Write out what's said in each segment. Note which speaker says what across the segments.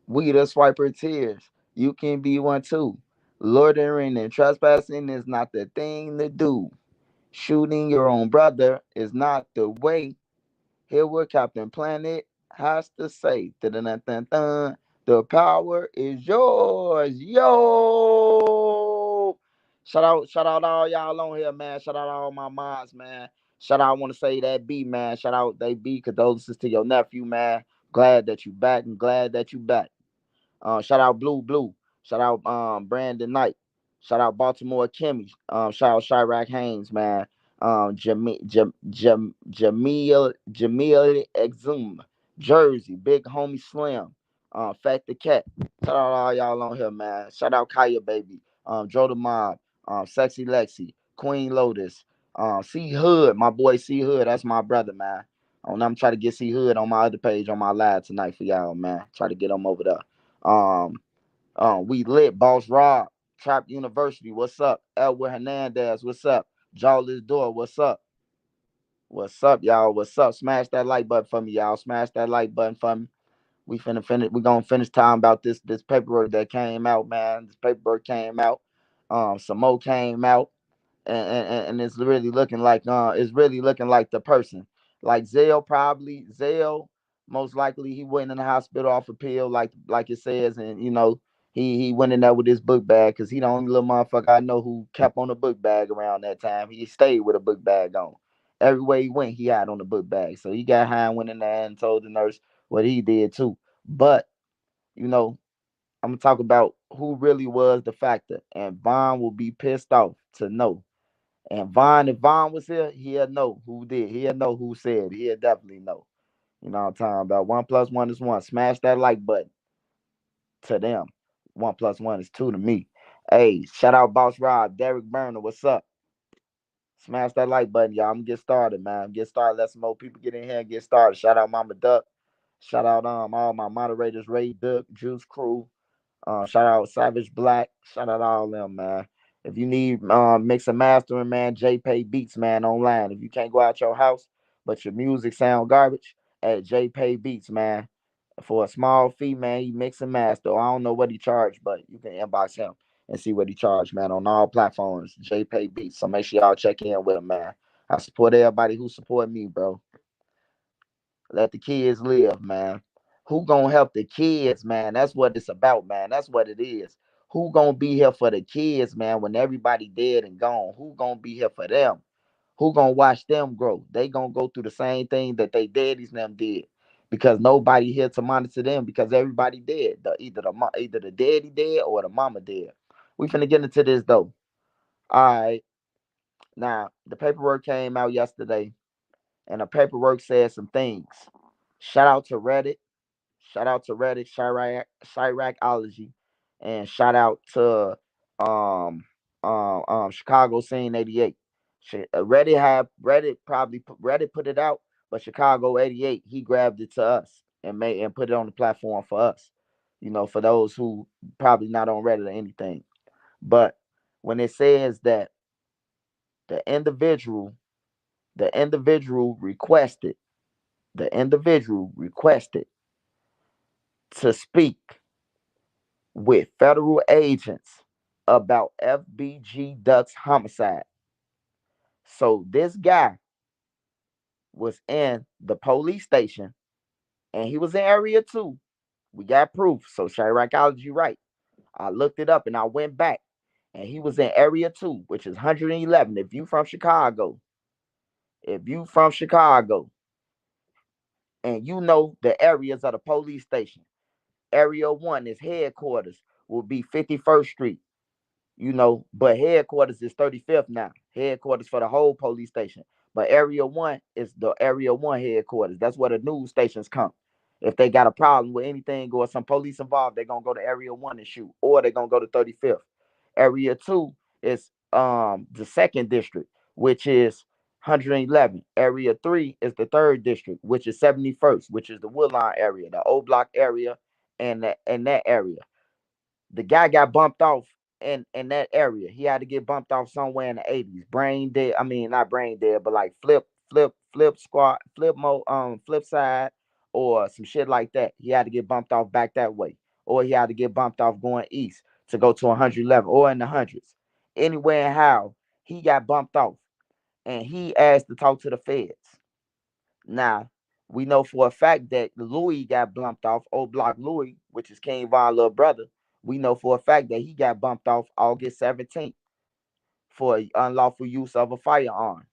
Speaker 1: We the swiper tears. You can be one too. Loitering and trespassing is not the thing to do. Shooting your own brother is not the way. Here what Captain Planet has to say. Dun-dun-dun-dun-dun. The power is yours. Yo. Shout out all y'all on here, man. Shout out all my moms, man. Shout out, I want to say that B, man. Shout out they B, condolences to your nephew, man. Glad that you back and glad that you back. Shout out Blue Blue. Shout out Brandon Knight. Shout out Baltimore Kimmy. Shout out Chirac Haynes, man. Jamil Exum. Jersey. Big Homie Slim. Fat the Cat. Shout out all y'all on here, man. Shout out Kaya Baby. Joe the Mob. Sexy Lexi. Queen Lotus. C Hood. My boy C Hood. That's my brother, man. I'm trying to get C Hood on my other page on my live tonight for y'all, man. Try to get him over there. Um, we lit, Boss Rob, Trap University, what's up? Elwood Hernandez, what's up? Jawless Door, what's up? What's up, y'all? What's up? Smash that like button for me, y'all. Smash that like button for me. We finna finish. We gonna finish time about this paperwork that came out, man. This paperwork came out. Some more came out, and it's really looking like the person. Like Zell most likely he went in the hospital off a pill, like it says, and he went in there with his book bag because he the only little motherfucker I know who kept on a book bag around that time. He stayed with a book bag on. Everywhere he went, he had on the book bag. So he got high and went in there and told the nurse what he did too. But you know, I'm gonna talk about who really was the factor, and Vaughn will be pissed off to know. And Vaughn, if Vaughn was here, he'll know who did. He'll know who said. He'll definitely know. You know what I'm talking about? One plus one is one. Smash that like button to them. One plus one is two to me. Hey, shout out Boss Rob, Derek Burner. What's up? Smash that like button, y'all. I'm gonna get started, man. Get started. Let some more people get in here and get started. Shout out Mama Duck. Shout out all my moderators, Ray Duck, Juice Crew. Shout out Savage Black. Shout out all them, man. If you need mix and mastering, man, JPay Beats, man, online. If you can't go out your house, but your music sound garbage, at JPay Beats, man. For a small fee, man, he mix and master. I don't know what he charged, but you can inbox him and see what he charged, man, on all platforms. JPay Beats. So make sure y'all check in with him, man. I support everybody who support me, bro. Let the kids live, man. Who gonna help the kids, man? That's what it's about, man. That's what it is. Who gonna be here for the kids, man, when everybody dead and gone? Who gonna be here for them? Who gonna watch them grow? They gonna go through the same thing that they daddies and them did. Because nobody here to monitor them because everybody dead. Either the daddy dead or the mama dead. We finna get into this though. All right. Now the paperwork came out yesterday, and the paperwork said some things. Shout out to Reddit. Shout out to Reddit, Chiracology, and shout out to um Chicago Scene 88. Reddit put it out, but Chicago 88 he grabbed it to us and made and put it on the platform for us. For those who probably not on Reddit or anything. But when it says that the individual, the individual requested, the individual requested to speak with federal agents about FBG Duck's homicide. So this guy was in the police station and he was in area two. We got proof. So Chiracology right. I looked it up and I went back and he was in area two, which is 111. If you from Chicago and you know the areas of the police station, area one is headquarters will be 51st Street. But headquarters is 35th now. Headquarters for the whole police station. But area one is the area one headquarters. That's where the news stations come. If they got a problem with anything or some police involved, they're gonna go to area one and shoot, or they're gonna go to 35th. Area two is the second district, which is 111. Area three is the third district, which is 71st, which is the Woodline area, the Oblock area, and that area. The guy got bumped off in that area. He had to get bumped off somewhere in the 80s. Brain dead. I mean, not brain dead, but like flip squad, flip side, or some shit like that. He had to get bumped off back that way. or he had to get bumped off going east to go to 111 or in the hundreds. Anywhere and how he got bumped off, and he asked to talk to the feds. Now, we know for a fact that Louis got bumped off, Oblock Louis, which is King Von's little brother. We know for a fact that he got bumped off August 17th for unlawful use of a firearm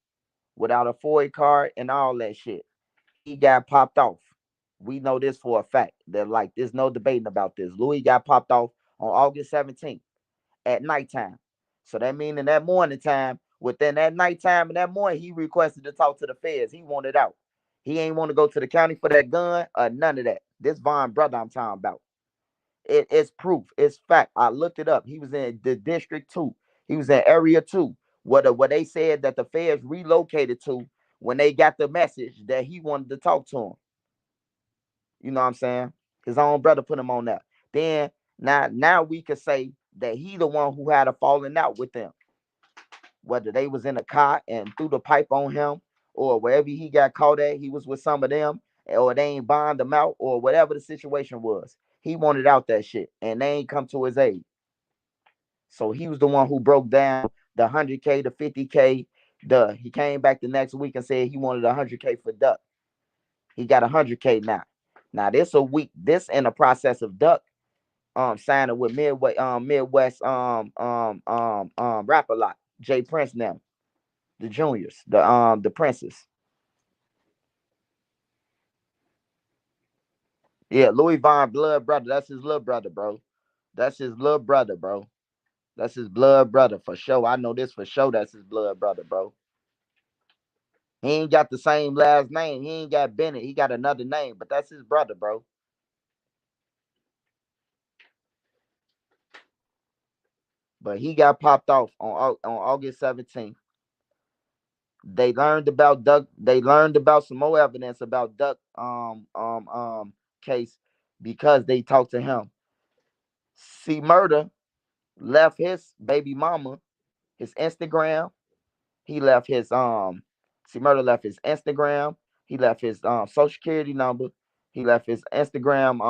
Speaker 1: without a FOIA card and all that shit. He got popped off. We know this for a fact. That like there's no debating about this. Louis got popped off on August 17th at nighttime. So that means in that morning time, within that nighttime and that morning, he requested to talk to the feds. He wanted out. He ain't want to go to the county for that gun or none of that. This Von brother I'm talking about. It's proof. It's fact. I looked it up. He was in the District 2. He was in Area 2. What they said that the feds relocated to when they got the message that he wanted to talk to him. You know what I'm saying? His own brother put him on that. Then now we could say that he the one who had a falling out with them. Whether they was in a car and threw the pipe on him, or wherever he got caught at, he was with some of them, or they ain't bond him out, or whatever the situation was. He wanted out that shit, and they ain't come to his aid. So he was the one who broke down the 100K, the 50K. He came back the next week and said he wanted 100K for Duck. He got 100K now. Now this a week. This in the process of Duck signing with Midwest rap a lot. Jay Prince now, the juniors, the princes. Yeah, Louis Von blood brother. That's his little brother, bro. That's his little brother, bro. That's his blood brother for sure. I know this for sure. That's his blood brother, bro. He ain't got the same last name. He ain't got Bennett. He got another name, but that's his brother, bro. But he got popped off on August 17th. They learned about Duck. They learned about some more evidence about Duck case because they talked to him. C Murder left his baby mama his Instagram. He left his see Murder left his Instagram. He left his social security number. He left his Instagram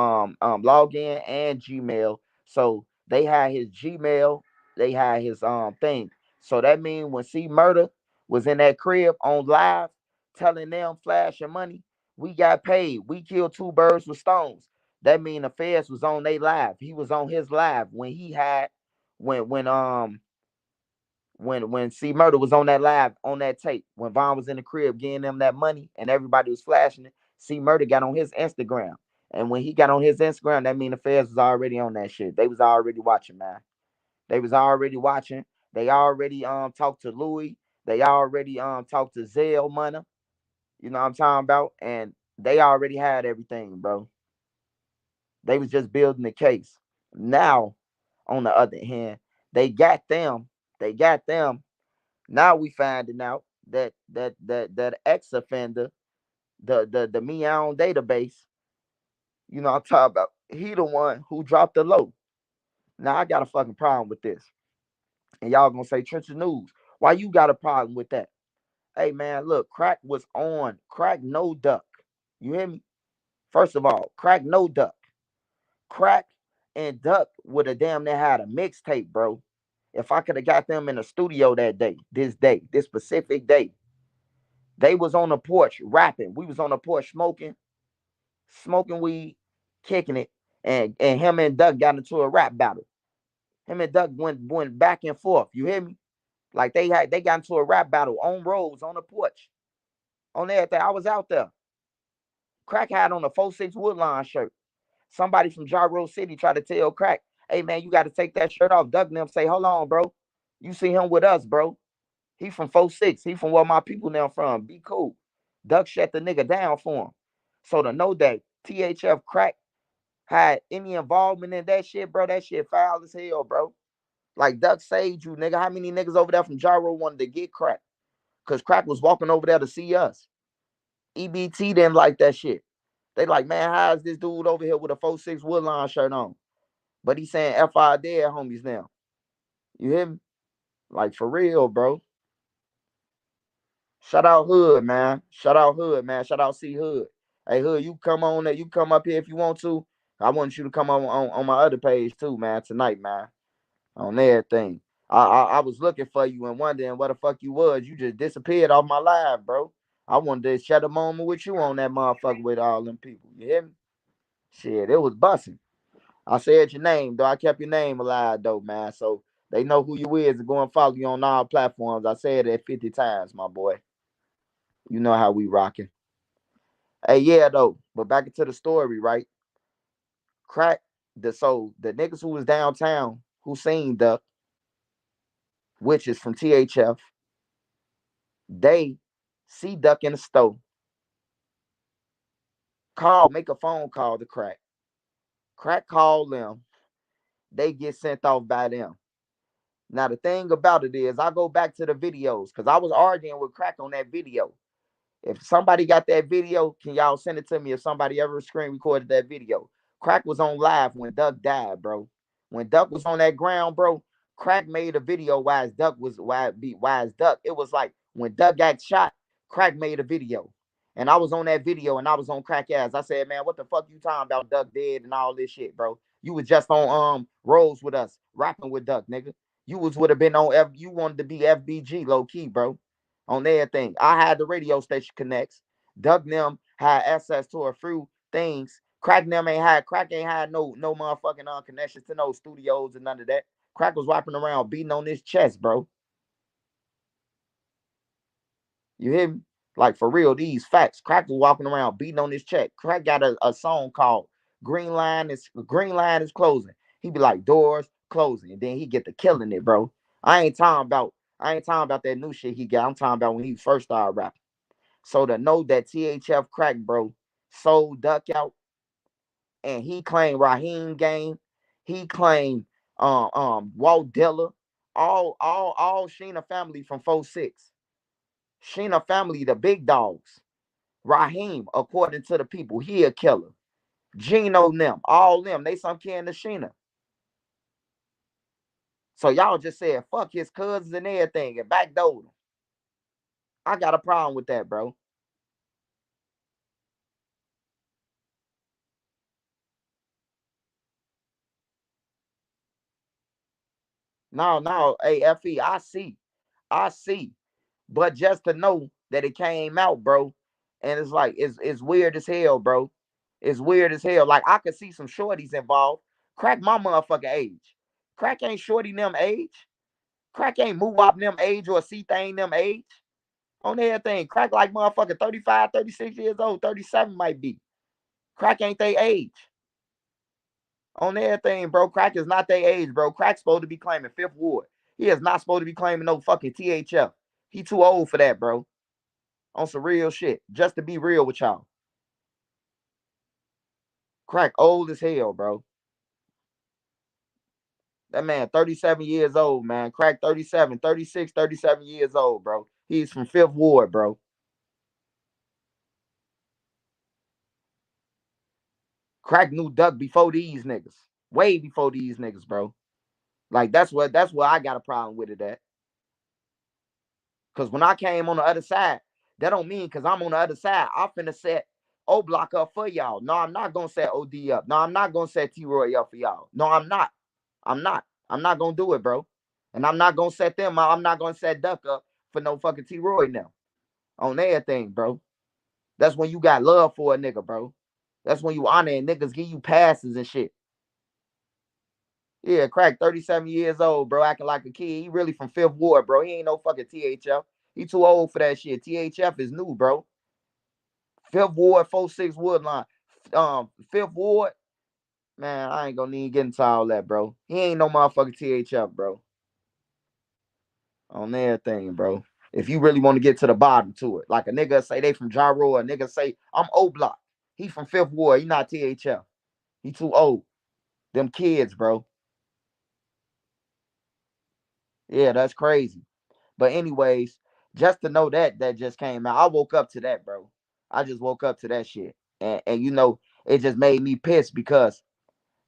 Speaker 1: login and Gmail. So they had his Gmail. They had his thing. So that means when C Murder was in that crib on live telling them flashing money, we got paid. We killed two birds with stones. That mean the feds was on their live. He was on his live when he had when C Murder was on that live on that tape, when Von was in the crib getting them that money and everybody was flashing it, C Murder got on his Instagram. And when he got on his Instagram, that mean the feds was already on that shit. They was already watching, man. They was already watching. They already talked to Louis. They already talked to Zell Money. You know what I'm talking about? And they already had everything, bro. They was just building the case. Now, on the other hand, they got them. They got them. Now we finding out that ex offender, the Meow database, you know I'm talking about, he the one who dropped the low. Now I got a fucking problem with this. And y'all gonna say Trenton News. Why you got a problem with that? Hey man, look, crack was on. Crack no duck. You hear me? First of all, crack no duck. Crack and Duck would have damn near had a mixtape, bro. If I could have got them in the studio that day, this specific day, they was on the porch rapping. We was on the porch smoking weed, kicking it, and him and Duck got into a rap battle. Him and Duck went back and forth. You hear me? Like they got into a rap battle on roads, on the porch, on everything. I was out there. Crack had on a 4-6 Woodline shirt. Somebody from Jarro City tried to tell Crack, hey man, you got to take that shirt off. Duck and them say, hold on, bro. You see him with us, bro. He from 4-6. He from where my people now from. Be cool. Duck shut the nigga down for him. So to know that THF Crack had any involvement in that shit, bro, that shit foul as hell, bro. Like Duck saved you, nigga. How many niggas over there from Jarro wanted to get Crack? Because Crack was walking over there to see us. EBT didn't like that shit. They like, man, how is this dude over here with a 4-6 Woodline shirt on? But he's saying FI dead homies now. You hear me? Like for real, bro. Shout out Hood, man. Shout out Hood, man. Shout out C Hood. Hey Hood, you come on there. You come up here if you want to. I want you to come on my other page too, man, tonight, man, on everything. I was looking for you and wondering what the fuck you was. You just disappeared off my live, bro. I wanted to share a moment with you on that motherfucker with all them people. You hear me? Shit, it was busting. I said your name, though. I kept your name alive, though, man. So they know who you is and go and follow you on all platforms. I said it 50 times, my boy. You know how we rocking. Hey, yeah, though. But back into the story, right? Crack the niggas who was downtown who seen Duck, which is from THF, they see Duck in the store, make a phone call to Crack. Crack call them, they get sent off by them. Now the thing about it is I go back to the videos because I was arguing with Crack on that video. If somebody got that video, can y'all send it to me if somebody ever screen recorded that video? Crack was on live when Duck died, bro. When Duck was on that ground, bro, Crack made a video why his Duck. It was like when Duck got shot, Crack made a video. And I was on that video and I was on Crack ass. I said, man, what the fuck you talking about Duck dead and all this shit, bro? You was just on rolls with us, rapping with Duck, nigga. You would have been on you wanted to be FBG low key, bro, on everything. I had the radio station connects. Doug them had access to a few things. Crack ain't had no motherfucking connections to no studios and none of that. Crack was wiping around beating on his chest, bro. You hear me? Like for real, these facts. Crack was walking around beating on his chest. Crack got a song called Green Line is closing. He be like doors closing, and then he get to killing it, bro. I ain't talking about that new shit he got. I'm talking about when he first started rapping. So to know that THF Crack, bro, sold Duck out, and he claimed Raheem Game, he claimed Walt Dilla, all Sheena family from 4-6. Sheena family, the big dogs. Raheem, according to the people, he a killer. Gino them, all them, they some kin to Sheena. So y'all just said fuck his cousins and everything and backdoored them. I got a problem with that, bro. No, AFE, I see. But just to know that it came out, bro, and it's like it's weird as hell, bro. It's weird as hell. Like I could see some shorties involved. Crack my motherfucking age. Crack ain't shorty them age. Crack ain't move up them age or see thing them age. On everything. Crack like motherfucking 35, 36 years old, 37 might be. Crack ain't they age. On everything, bro. Crack is not their age, bro. Crack's supposed to be claiming Fifth Ward. He is not supposed to be claiming no fucking THF. He too old for that, bro. On some real shit. Just to be real with y'all. Crack old as hell, bro. That man 37 years old, man. Crack 37, 36, 37 years old, bro. He's from Fifth Ward, bro. Crack knew Duck before these niggas. Way before these niggas, bro. Like that's what I got a problem with it at. Cause when I came on the other side, that don't mean cause I'm on the other side, I'm finna set Oblock up for y'all. No, I'm not gonna set OD up. No, I'm not gonna set T-Roy up for y'all. No, I'm not. I'm not. I'm not gonna do it, bro. And I'm not gonna set them up. I'm not gonna set Duck up for no fucking T-Roy now. On everything, bro. That's when you got love for a nigga, bro. That's when you honor and niggas give you passes and shit. Yeah, Crack, 37 years old, bro, acting like a kid. He really from Fifth Ward, bro. He ain't no fucking THF. He too old for that shit. THF is new, bro. Fifth Ward, 4-6 Woodline. Fifth Ward, man, I ain't gonna even get into all that, bro. He ain't no motherfucking THF, bro. On everything, bro. If you really want to get to the bottom to it, like a nigga say they from Gyro, a nigga say I'm Oblock. He from Fifth Ward. He not THF. He too old. Them kids, bro. Yeah, that's crazy. But anyways, just to know that just came out. I woke up to that, bro. I just woke up to that shit. And you know, it just made me pissed because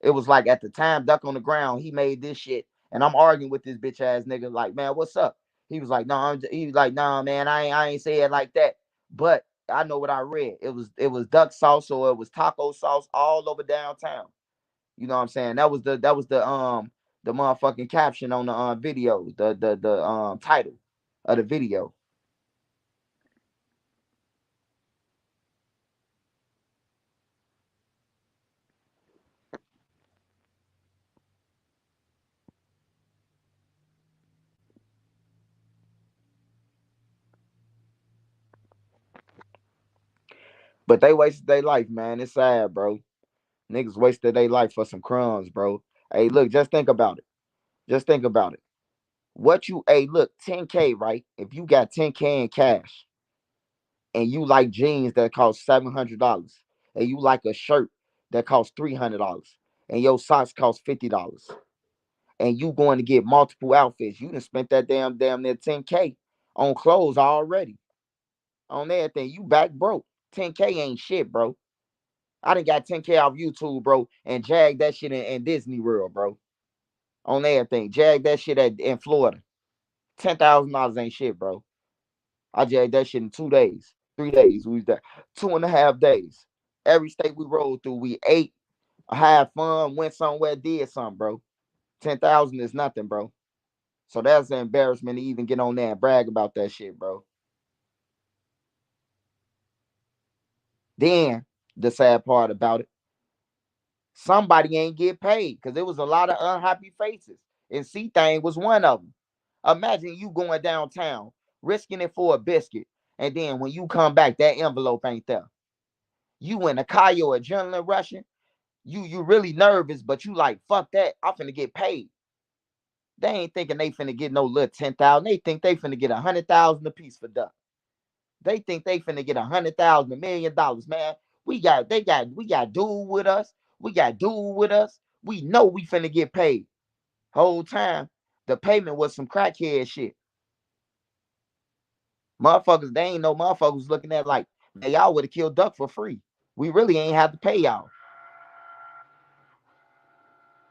Speaker 1: it was like at the time, Duck on the ground, he made this shit. And I'm arguing with this bitch ass nigga, like, man, what's up? He was like, no, he was like, nah, man, I ain't say it like that. But I know what I read. It was duck sauce or it was taco sauce all over downtown. You know what I'm saying? That was the motherfucking caption on the video, the title of the video. But they wasted their life, man. It's sad, bro. Niggas wasted their life for some crumbs, bro. Hey, look, just think about it. Just think about it. What you hey, look, 10K, right? If you got 10K in cash and you like jeans that cost $700, and you like a shirt that costs $300, and your socks cost $50, and you going to get multiple outfits, you done spent that damn near 10K on clothes already. On everything. You back broke. 10K ain't shit, bro. I done got 10K off YouTube, bro, and jag that shit in Disney World, bro. On everything. Jag that shit in Florida. $10,000 ain't shit, bro. I jagged that shit in 2 days, 3 days. We was there 2.5 days. Every state we rolled through, we ate, had fun, went somewhere, did something, bro. 10,000 is nothing, bro. So that's an embarrassment to even get on there and brag about that shit, bro. Then the sad part about it, somebody ain't get paid because there was a lot of unhappy faces. And C Thing was one of them. Imagine you going downtown, risking it for a biscuit, and then when you come back, that envelope ain't there. You in a car, your adrenaline rushing. You really nervous, but you like, fuck that. I'm finna get paid. They ain't thinking they finna get no little 10,000. They think they finna get 100,000 a piece for duck. They think they finna get 100,000, $1 million, man. We got dude with us. We got dude with us. We know we finna get paid. Whole time, the payment was some crackhead shit. Motherfuckers, they ain't no motherfuckers looking at like, man, y'all would have killed duck for free. We really ain't have to pay y'all.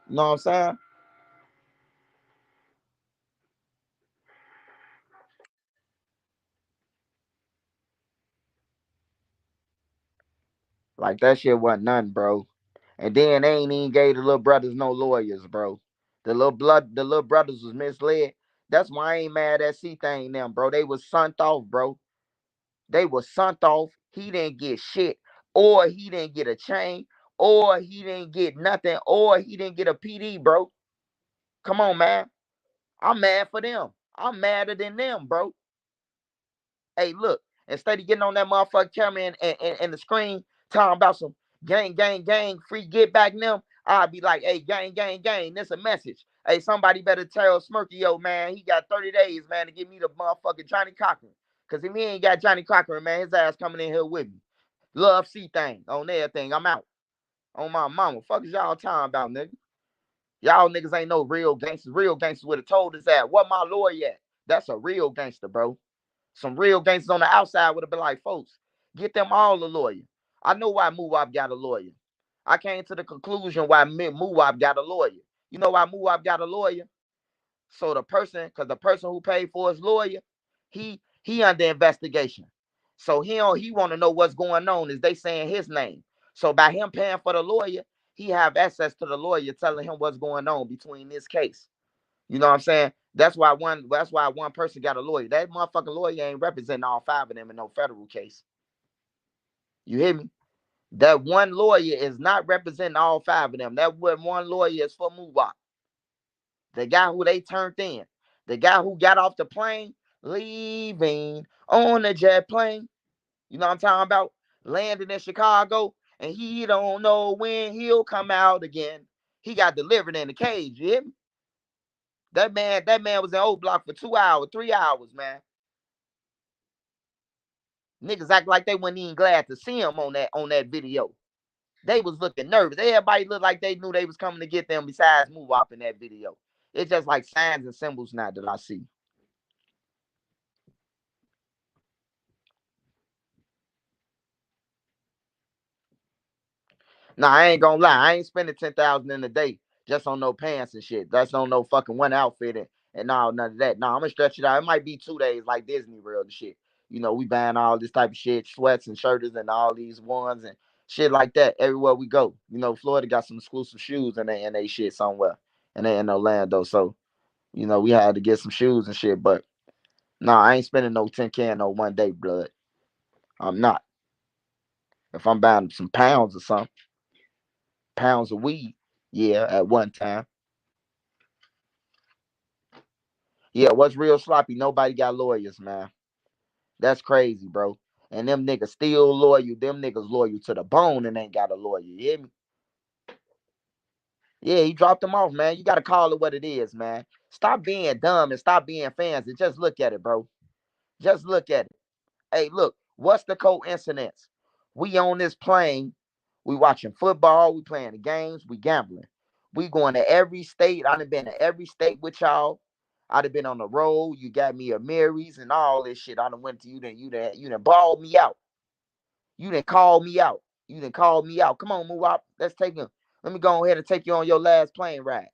Speaker 1: You know what I'm saying? Like that shit wasn't nothing, bro. And then they ain't even gave the little brothers no lawyers, bro. The little brothers was misled. That's why I ain't mad at C Thing them, bro. They was sent off, bro. They was sent off. He didn't get shit, or he didn't get a chain, or he didn't get nothing, or he didn't get a PD, bro. Come on, man. I'm mad for them. I'm madder than them, bro. Hey, look, instead of getting on that motherfucking camera and the screen talking about some gang, free get back them, I'll be like, hey, gang, this a message. Hey, somebody better tell Smirky, yo, man, he got 30 days, man, to give me the motherfucking Johnny Cochran. Because if he ain't got Johnny Cochran, man, his ass coming in here with me. Love C Thing on everything. I'm out. On my mama. Fuck is y'all talking about, nigga? Y'all niggas ain't no real gangsters. Real gangsters would have told us that. What my lawyer at? That's a real gangster, bro. Some real gangsters on the outside would have been like, folks, get them all a lawyer. I know why Muwab got a lawyer. I came to the conclusion why Muwab got a lawyer. You know why Muwab got a lawyer? So the person, because the person who paid for his lawyer, he under investigation. So he want to know what's going on. Is they saying his name? So by him paying for the lawyer, he have access to the lawyer telling him what's going on between this case. You know what I'm saying? That's why one person got a lawyer. That motherfucking lawyer ain't representing all five of them in no federal case. You hear me? That one lawyer is not representing all five of them. That one lawyer is for Muwak. The guy who they turned in. The guy who got off the plane, leaving on the jet plane. You know what I'm talking about? Landing in Chicago, and he don't know when he'll come out again. He got delivered in the cage. You hear me? That man was in Oblock for 2 hours, 3 hours, man. Niggas act like they wasn't even glad to see him on that video. They was looking nervous. Everybody looked like they knew they was coming to get them besides Move Up in that video. It's just like signs and symbols now that I see. Nah, I ain't gonna lie. I ain't spending 10,000 in a day just on no pants and shit. That's on no fucking one outfit and all none of that. No, I'm gonna stretch it out. It might be 2 days like Disney World and shit. We buying all this type of shit, sweats and shirts and all these ones and Shit like that everywhere we go. You know, Florida got some exclusive shoes and they shit somewhere. And they in Orlando. So, you know, we had to get some shoes and shit. But no, I ain't spending no 10K in no one day, blood. I'm not. If I'm buying some pounds or something, pounds of weed, yeah, at one time. Yeah, what's real sloppy? Nobody got lawyers, man. That's crazy, bro. And them niggas still loyal. Them niggas loyal to the bone and ain't got a lawyer. You hear me? Yeah, he dropped them off, man. You gotta call it what it is, man. Stop being dumb and stop being fans and just look at it, bro. Just look at it. Hey, look, what's the coincidence? We on this plane, we watching football, we playing the games, we gambling. We going to every state. I done been to every state with y'all. I done been on the road. You got me a Mary's and all this shit. I done went to you done balled me out. You done called me out. You done called me out. Come on, move up. Let's take him. Let me go ahead and take you on your last plane ride.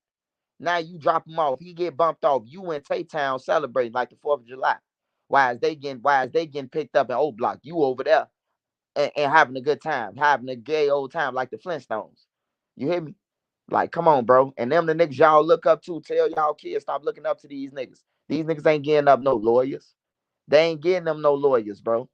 Speaker 1: Now you drop him off. He get bumped off. You in Tay-Town celebrating like the 4th of July. Why is they getting picked up in Oblock? You over there and having a good time, having a gay old time like the Flintstones. You hear me? Like, come on, bro. And them the niggas y'all look up to. Tell y'all kids stop looking up to these niggas. These niggas ain't getting up no lawyers. They ain't getting them no lawyers, bro.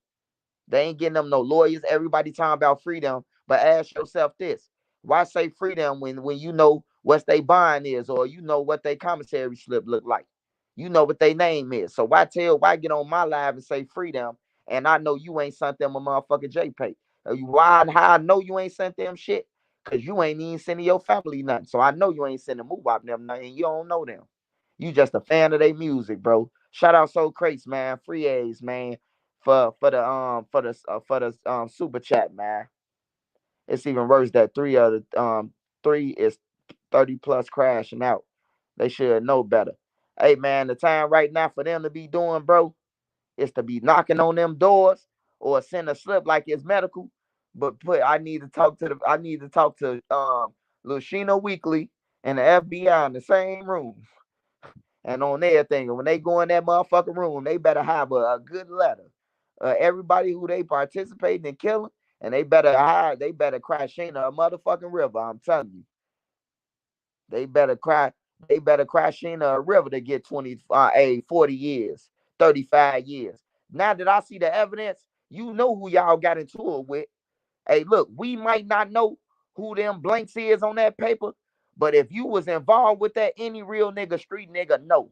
Speaker 1: They ain't getting them no lawyers. Everybody talking about freedom, but ask yourself this: why say freedom when you know what they bond is, or you know what they commissary slip look like? You know what they name is. So why get on my live and say freedom, and I know you ain't sent them a motherfucking JPay? Why? How I know you ain't sent them shit? Cause you ain't even sending your family nothing. So I know you ain't sending move up them nothing. You don't know them. You just a fan of their music, bro. Shout out Soul Crates, man. Free A's, man, for the super chat, man. It's even worse that three is 30 plus crashing out. They should know better. Hey man, the time right now for them to be doing, bro, is to be knocking on them doors or send a slip like it's medical. But I need to talk to Lushina Weekly and the FBI in the same room and on everything. And when they go in that motherfucking room, they better have a good letter. Everybody who they participating in killing, and they better crash Sheena a motherfucking river. I'm telling you, they better cry, they better crash Sheena a river to get 40 years, 35 years. Now that I see the evidence, you know who y'all got into it with. Hey, look, we might not know who them blanks is on that paper, but if you was involved with that, any real nigga, street nigga, know.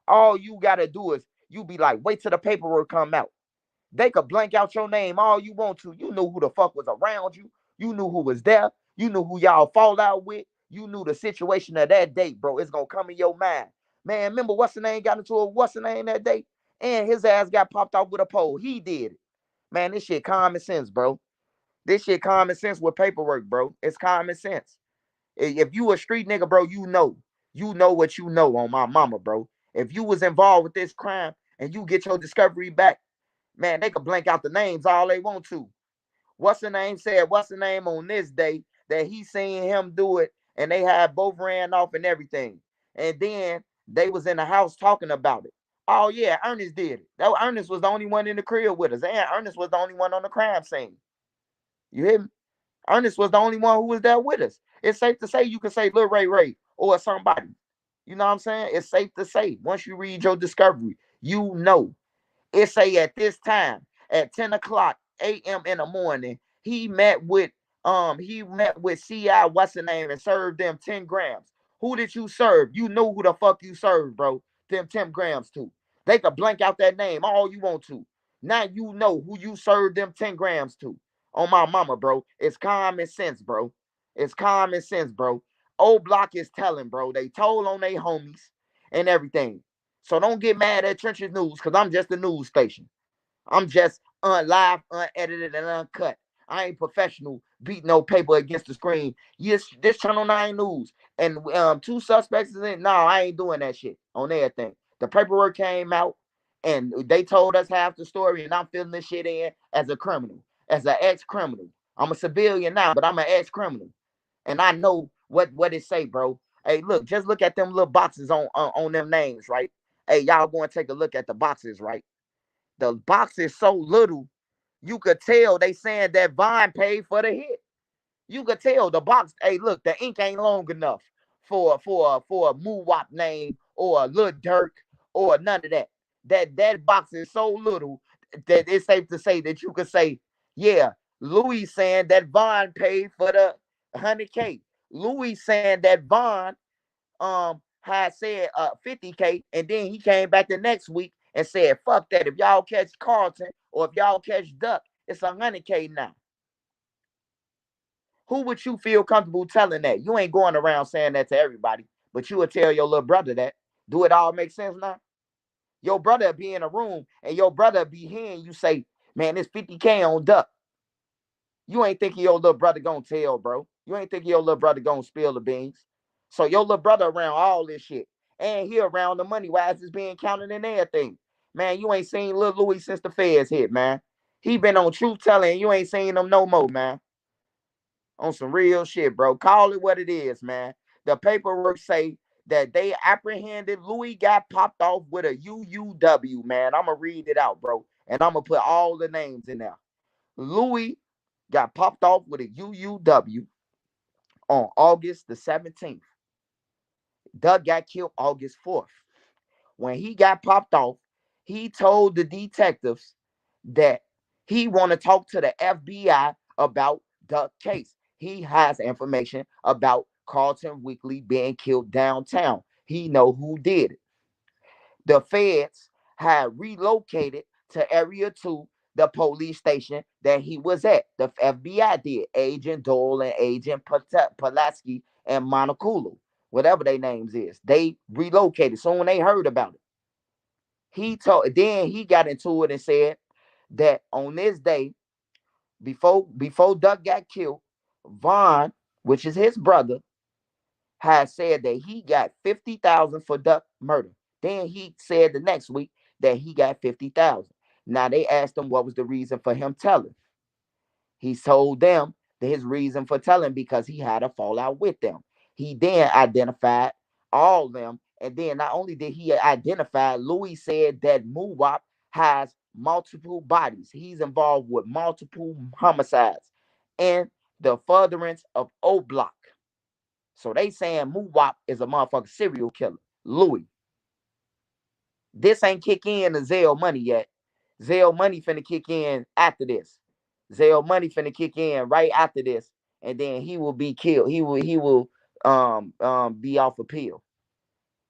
Speaker 1: All you gotta do is you be like, wait till the paperwork come out. They could blank out your name all you want to. You knew who the fuck was around you. You knew who was there. You knew who y'all fall out with. You knew the situation of that date, bro. It's gonna come in your mind. Man, remember what's the name got into a what's the name that day? And his ass got popped off with a pole. He did it. Man, this shit common sense, bro. This shit common sense with paperwork, bro. It's common sense. If you a street nigga, bro, you know. You know what you know on my mama, bro. If you was involved with this crime and you get your discovery back, man, they could blank out the names all they want to. What's the name said? What's the name on this day that he seen him do it and they had both ran off and everything. And then they was in the house talking about it. Oh yeah, Ernest did it. That Ernest was the only one in the crib with us. And Ernest was the only one on the crime scene. You hear me? Ernest was the only one who was there with us. It's safe to say you can say Lil Ray or somebody. You know what I'm saying? It's safe to say. Once you read your discovery, you know. It say at this time, at 10 o'clock a.m. in the morning, he met with CI, what's the name, and served them 10 grams. Who did you serve? You know who the fuck you served, bro. Them 10 grams to. They could blank out that name all you want to. Now you know who you served them 10 grams to. On my mama, bro. It's common sense, bro. It's common sense, bro. Oblock is telling, bro. They told on they homies and everything. So don't get mad at Trenches News because I'm just a news station. I'm just live, unedited, and uncut. I ain't professional, beat no paper against the screen. Yes, this Channel 9 News. And two suspects is in. No, I ain't doing that shit on everything. The paperwork came out, and they told us half the story, and I'm filling this shit in as a criminal, as an ex-criminal. I'm a civilian now, but I'm an ex-criminal. And I know what it say, bro. Hey, look, just look at them little boxes on them names, right? Hey, y'all go and take a look at the boxes, right? The box is so little, you could tell they saying that Vine paid for the hit. You could tell the box. Hey, look, the ink ain't long enough for a Moo Wop name or a Lil Durk or none of that. That box is so little that it's safe to say that you could say, yeah, Louis saying that Vaughn paid for the 100K. Louis saying that Vaughn had said 50K, and then he came back the next week and said, fuck that. If y'all catch Carlton or if y'all catch Duck, it's 100K now. Who would you feel comfortable telling that? You ain't going around saying that to everybody, but you would tell your little brother that. Do it all make sense now? Your brother be in a room and your brother be hearing you say, man, it's 50K on Duck. You ain't thinking your little brother gonna tell, bro. You ain't thinking your little brother gonna spill the beans. So your little brother around all this shit. And he around the money wise is being counted in everything. Man, you ain't seen Lil Louis since the feds hit, man. He been on truth telling, and you ain't seen him no more, man. On some real shit, bro. Call it what it is, man. The paperwork say that they apprehended Louis got popped off with a UUW, man. I'ma read it out, bro. And I'm gonna put all the names in there. Louis got popped off with a UUW on August the 17th. Doug got killed August 4th. When he got popped off, he told the detectives that he want to talk to the FBI about the case. He has information about Carlton Weekly being killed downtown. He know who did it. The feds had relocated to Area 2, the police station that he was at. The FBI did. Agent Dole and Agent Pulaski and Monoculu, whatever their names is. They relocated. So when they heard about it, then he got into it and said that on this day, before Duck got killed, Vaughn, which is his brother, had said that he got 50,000 for Duck murder. Then he said the next week that he got 50,000. Now they asked him what was the reason for him telling. He told them that his reason for telling because he had a fallout with them. He then identified all of them, and then not only did he identify, Louis said that Muwap has multiple bodies. He's involved with multiple homicides and the furtherance of Oblock. So they saying Muwap is a motherfucking serial killer. Louis. This ain't kick in the Zell money yet. Zell money finna kick in after this. Zell money finna kick in right after this, and then he will be killed. He will be off appeal.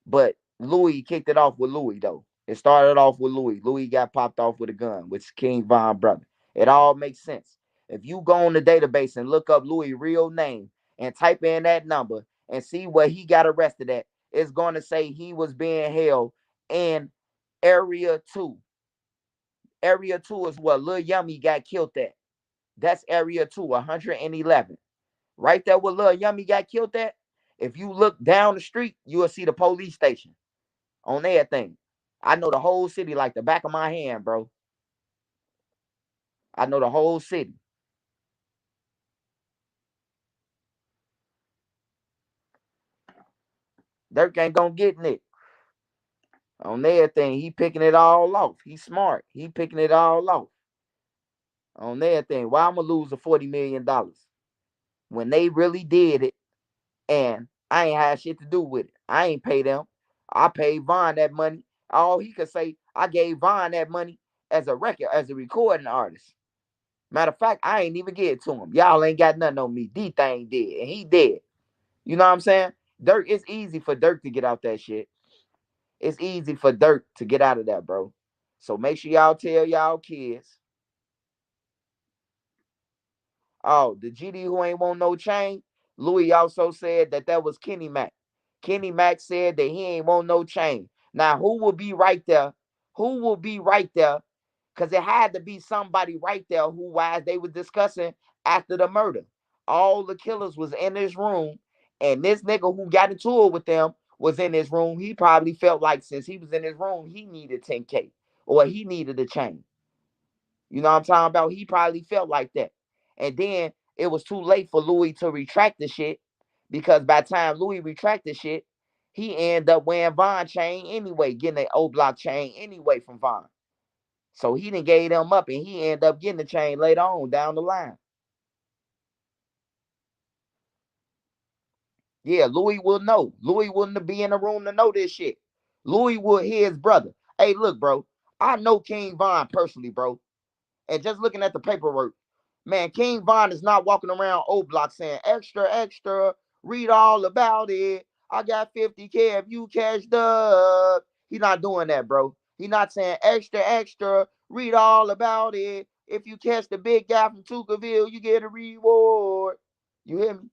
Speaker 1: But Louis kicked it off with Louis though. It started off with Louis. Louis got popped off with a gun, which is King Von brother. It all makes sense. If you go on the database and look up Louis' real name and type in that number and see where he got arrested at, it's going to say he was being held in Area 2. Area 2 is where Lil Yummy got killed at. That's Area 2, 111. Right there where Lil Yummy got killed at, if you look down the street, you will see the police station on everything. I know the whole city like the back of my hand, bro. I know the whole city. Dirk ain't gonna get Nick on everything. He picking it all off. He's smart. He picking it all off on everything. Why I'm gonna lose the $40 million when they really did it, and I ain't had shit to do with it. I ain't pay them. I paid Vaughn that money. All he could say, I gave Vaughn that money as a record, as a recording artist. Matter of fact, I ain't even get it to him. Y'all ain't got nothing on me. D thing did, and he did. You know what I'm saying? Dirk, it's easy for Dirk to get out that shit. It's easy for Dirk to get out of that, bro. So make sure y'all tell y'all kids. Oh, the GD who ain't want no chain. Louis also said that was Kenny Mack. Kenny Mack said that he ain't want no chain. Now, who will be right there? Who will be right there? Because it had to be somebody right there who, wise they were discussing after the murder. All the killers was in this room, and this nigga who got into it with them was in this room. He probably felt like since he was in his room, he needed 10K or he needed a chain. You know what I'm talking about? He probably felt like that. And then it was too late for Louis to retract the shit because by the time Louis retracted shit, he ended up wearing Von chain anyway, getting an Oblock chain anyway from Von. So he done gave them up and he ended up getting the chain later on down the line. Yeah, Louis will know. Louis wouldn't be in the room to know this shit. Louis would hear his brother. Hey, look, bro. I know King Von personally, bro. And just looking at the paperwork, man, King Von is not walking around Oblock saying extra, extra, read all about it. I got 50K if you cashed up. He's not doing that, bro. He's not saying extra, extra, read all about it. If you catch the big guy from Tuckerville, you get a reward. You hear me?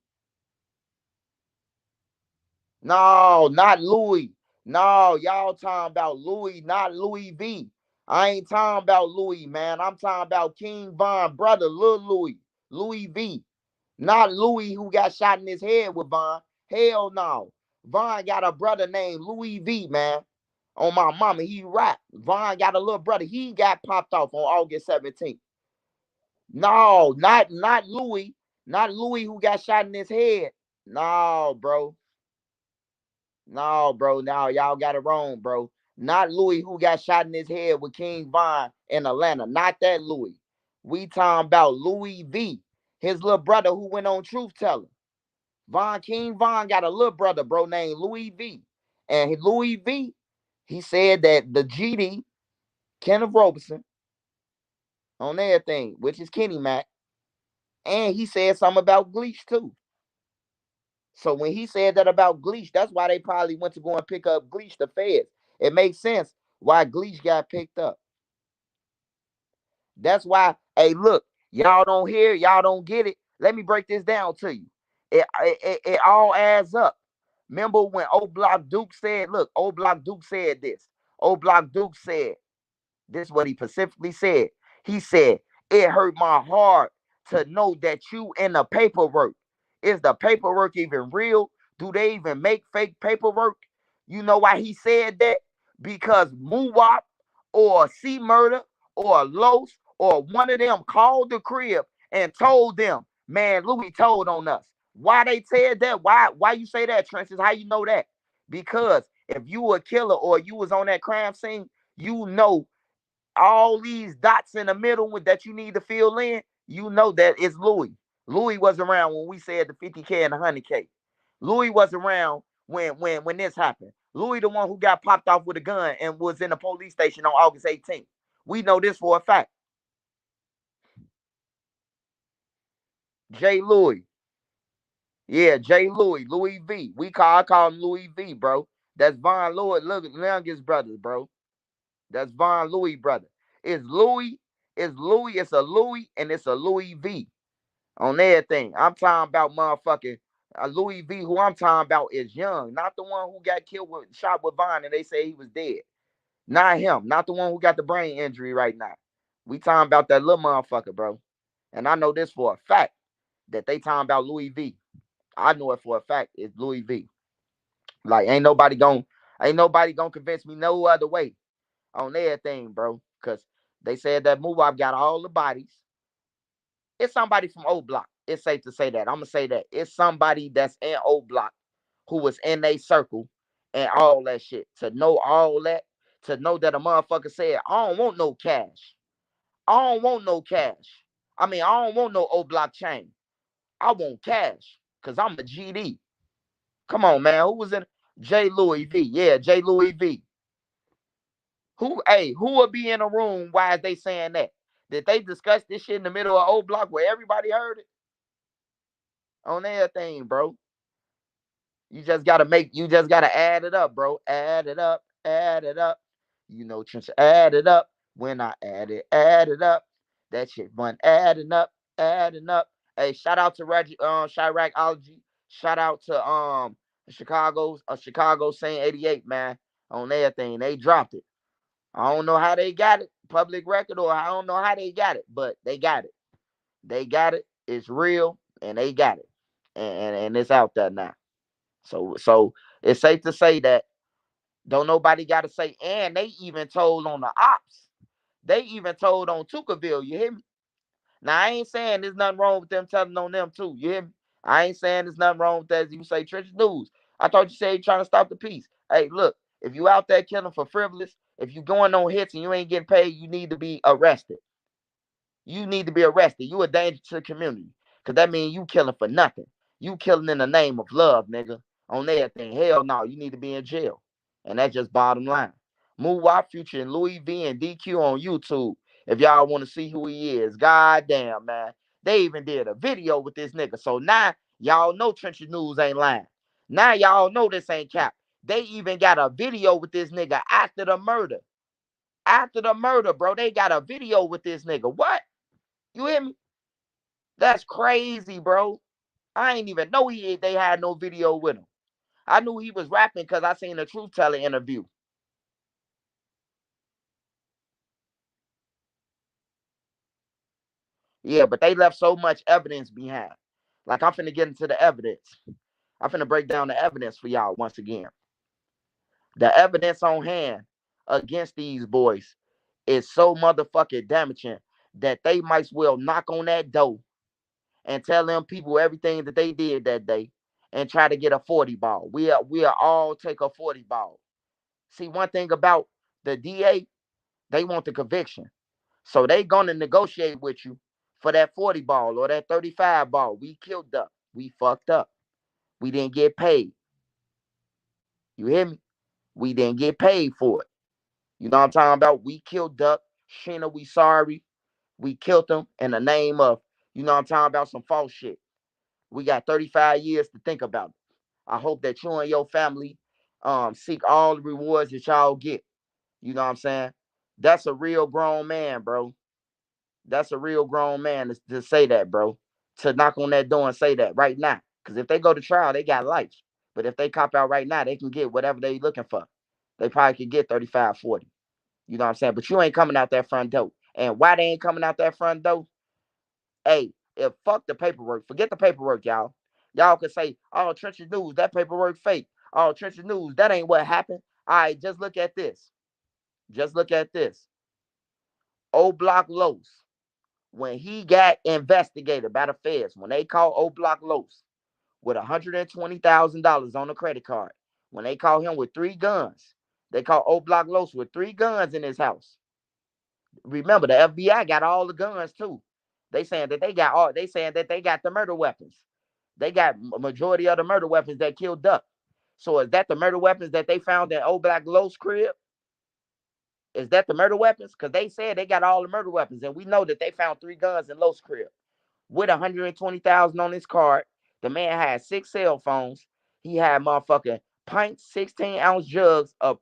Speaker 1: No, not Louis. No, y'all talking about Louis, not Louis V. I ain't talking about Louis, man. I'm talking about King Von, brother, Lil Louis, Louis V. Not Louis who got shot in his head with Von. Hell no. Von got a brother named Louis V, man. On my mama, he rap. Von got a little brother. He got popped off on August 17th. No, not Louis. Not Louis who got shot in his head. No, bro. No, bro. Now y'all got it wrong, bro. Not Louis who got shot in his head with King Von in Atlanta. Not that Louis. We talking about Louis V. His little brother who went on Truth Teller. King Von got a little brother, bro, named Louis V. And Louis V, he said that the GD, Kenneth Robertson, on everything, which is Kenny Mac, and he said something about Gleech too. So when he said that about Gleech, that's why they probably went to go and pick up Gleech, the feds. It makes sense why Gleech got picked up. That's why, hey, look, y'all don't hear, y'all don't get it. Let me break this down to you. It all adds up. Remember when Oblock Duke said, look, Oblock Duke said this. Oblock Duke said, this is what he specifically said. He said, it hurt my heart to know that you in the paperwork. Is the paperwork even real? Do they even make fake paperwork? You know why he said that? Because Muwop or C Murder or Los or one of them called the crib and told them, man, Louis told on us. Why they said that? Why you say that, Trenches? How you know that? Because if you were a killer or you was on that crime scene, you know all these dots in the middle that you need to fill in, you know that it's Louis. Louis was around when we said the 50K and the 100K. Louis was around when this happened. Louis the one who got popped off with a gun and was in the police station on August 18th. We know this for a fact. J. Louis. Yeah, J. Louis. Louis V. I call him Louis V, bro. That's Von Louis, look, youngest brothers, bro. That's Von Louis brother. It's Louis, it's a Louis, and it's a Louis V on everything. I'm talking about motherfucking Louis V. Who I'm talking about is young, not the one who got killed with shot with Von and they say he was dead. Not him, not the one who got the brain injury right now. We talking about that little motherfucker, bro. And I know this for a fact that they talking about Louis V. I know it for a fact. It's Louis V. Like ain't nobody gonna convince me no other way on everything, bro. Cause they said that Muwab got all the bodies. It's somebody from O Block. It's safe to say that. I'm gonna say that. It's somebody that's in O Block who was in a circle and all that shit. To know all that, to know that a motherfucker said, I don't want no cash. I don't want no cash. I mean, I don't want no O Block chain. I want cash. Cause I'm a GD. Come on, man. Who was in J. Louis V? Yeah, J. Louis V. Who would be in a room? Why is they saying that? Did they discuss this shit in the middle of O Block where everybody heard it? On everything, bro. You just gotta add it up, bro. Add it up, add it up. You know, just add it up. When I add it up. That shit fun adding up, adding up. Hey, shout out to Chiracology. Shout out to Chicago Saint 88, man. On everything. They dropped it. I don't know how they got it, public record, or I don't know how they got it, but they got it. They got it. It's real, and they got it, and it's out there now. So it's safe to say that don't nobody got to say. And they even told on the ops. They even told on Tuckerville. You hear me? Now I ain't saying there's nothing wrong with them telling on them too. You hear me? I ain't saying there's nothing wrong with that. As you say, Trench News. I thought you said you trying to stop the peace. Hey, look, if you out there killing for frivolous, if you going on hits and you ain't getting paid, you need to be arrested. You need to be arrested. You a danger to the community. Cause that means you killing for nothing. You killing in the name of love, nigga. on everything. Hell no, you need to be in jail. And that's just bottom line. Move Wop Future and Louis V and DQ on YouTube if y'all want to see who he is. God damn, man. They even did a video with this nigga. So now y'all know Trenches News ain't lying. Now y'all know this ain't cap. They even got a video with this nigga after the murder. After the murder, bro, they got a video with this nigga. What? You hear me? That's crazy, bro. I ain't even know they had no video with him. I knew he was rapping because I seen the Truth Teller interview. Yeah, but they left so much evidence behind. Like, I'm finna get into the evidence. I'm finna break down the evidence for y'all once again. The evidence on hand against these boys is so motherfucking damaging that they might as well knock on that door and tell them people everything that they did that day and try to get a 40 ball. We'll all take a 40 ball. See, one thing about the DA, they want the conviction. So they gonna negotiate with you for that 40 ball or that 35 ball. We killed up. We fucked up. We didn't get paid. You hear me? We didn't get paid for it. You know what I'm talking about? We killed Duck. Sheena, we sorry. We killed him in the name of, you know what I'm talking about, some false shit. We got 35 years to think about it. I hope that you and your family seek all the rewards that y'all get. You know what I'm saying? That's a real grown man, bro. That's a real grown man to say that, bro. To knock on that door and say that right now. Because if they go to trial, they got life. But if they cop out right now, they can get whatever they looking for. They probably could get 35, 40. You know what I'm saying? But you ain't coming out that front door. And why they ain't coming out that front door? Hey, if fuck the paperwork. Forget the paperwork, y'all. Y'all could say, oh, Trenches News, that paperwork fake. Oh, Trenches News, that ain't what happened. All right, just look at this. Just look at this. Oblock Los, when he got investigated by the feds, when they called Oblock Los with $120,000 on the credit card, when they called him with 3 guns, they called Oblock Los with 3 guns in his house. Remember, the FBI got all the guns too. They saying that they got all. They saying that they got the murder weapons. They got a majority of the murder weapons that killed Duck. So is that the murder weapons that they found in Oblock Los crib? Is that the murder weapons? Because they said they got all the murder weapons, and we know that they found 3 guns in Los crib with 120,000 on his card. The man had 6 cell phones. He had motherfucking pint 16-ounce jugs of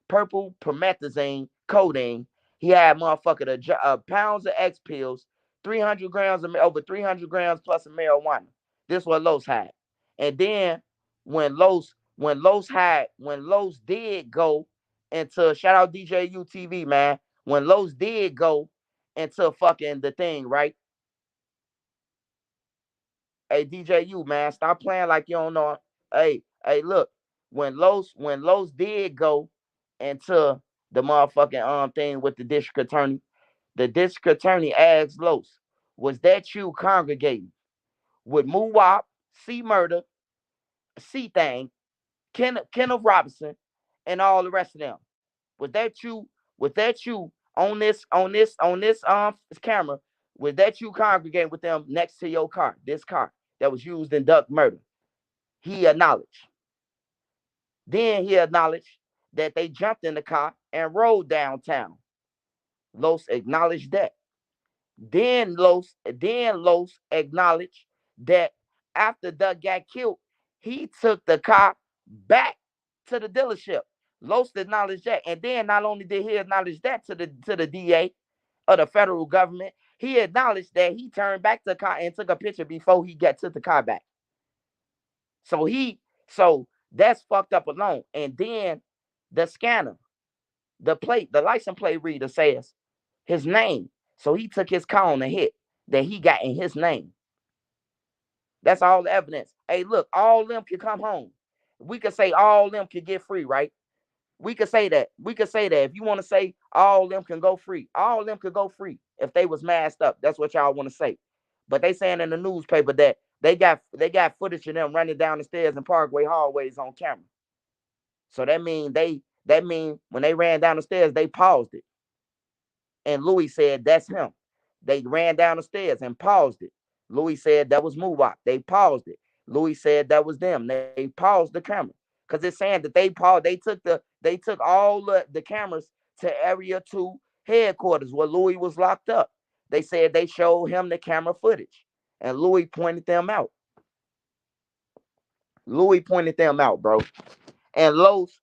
Speaker 1: purple promethazine codeine. He had motherfucking pounds of X pills, 300 grams of over 300 grams plus of marijuana. This what Los had. And then when Los did go into, shout out DJ UTV, man. When Los did go into fucking the thing, right? Hey, DJU, man, stop playing like you don't know. Hey, look, when Los did go into the motherfucking thing with the district attorney asked Los, was that you congregating with Muwop, C Murder, C Thing, Kenneth Robinson, and all the rest of them? Was that you? Was that you on this camera? Was that you congregating with them next to your car? This car that was used in Duck murder. He acknowledged. Then he acknowledged that they jumped in the car and rode downtown. Los acknowledged that. Then Los acknowledged that after Duck got killed, he took the car back to the dealership. Los acknowledged that. And then not only did he acknowledge that to the DA of the federal government, he acknowledged that he turned back to the car and took a picture before he took the car back. So that's fucked up alone. And then the scanner, the license plate reader says his name. So he took his car on a hit that he got in his name. That's all the evidence. Hey, look, all them can come home. We could say all them can get free, right? We could say that. We could say that. If you want to say all them can go free, all them could go free if they was masked up. That's what y'all want to say. But they saying in the newspaper that they got footage of them running down the stairs and Parkway hallways on camera. So that mean when they ran down the stairs, they paused it. And Louis said that's him. They ran down the stairs and paused it. Louis said that was Muwop. They paused it. Louis said that was them. They paused the camera because it's saying that they took all the cameras to Area 2 headquarters where Louis was locked up. They said they showed him the camera footage, and Louis pointed them out. Louis pointed them out, bro. And Los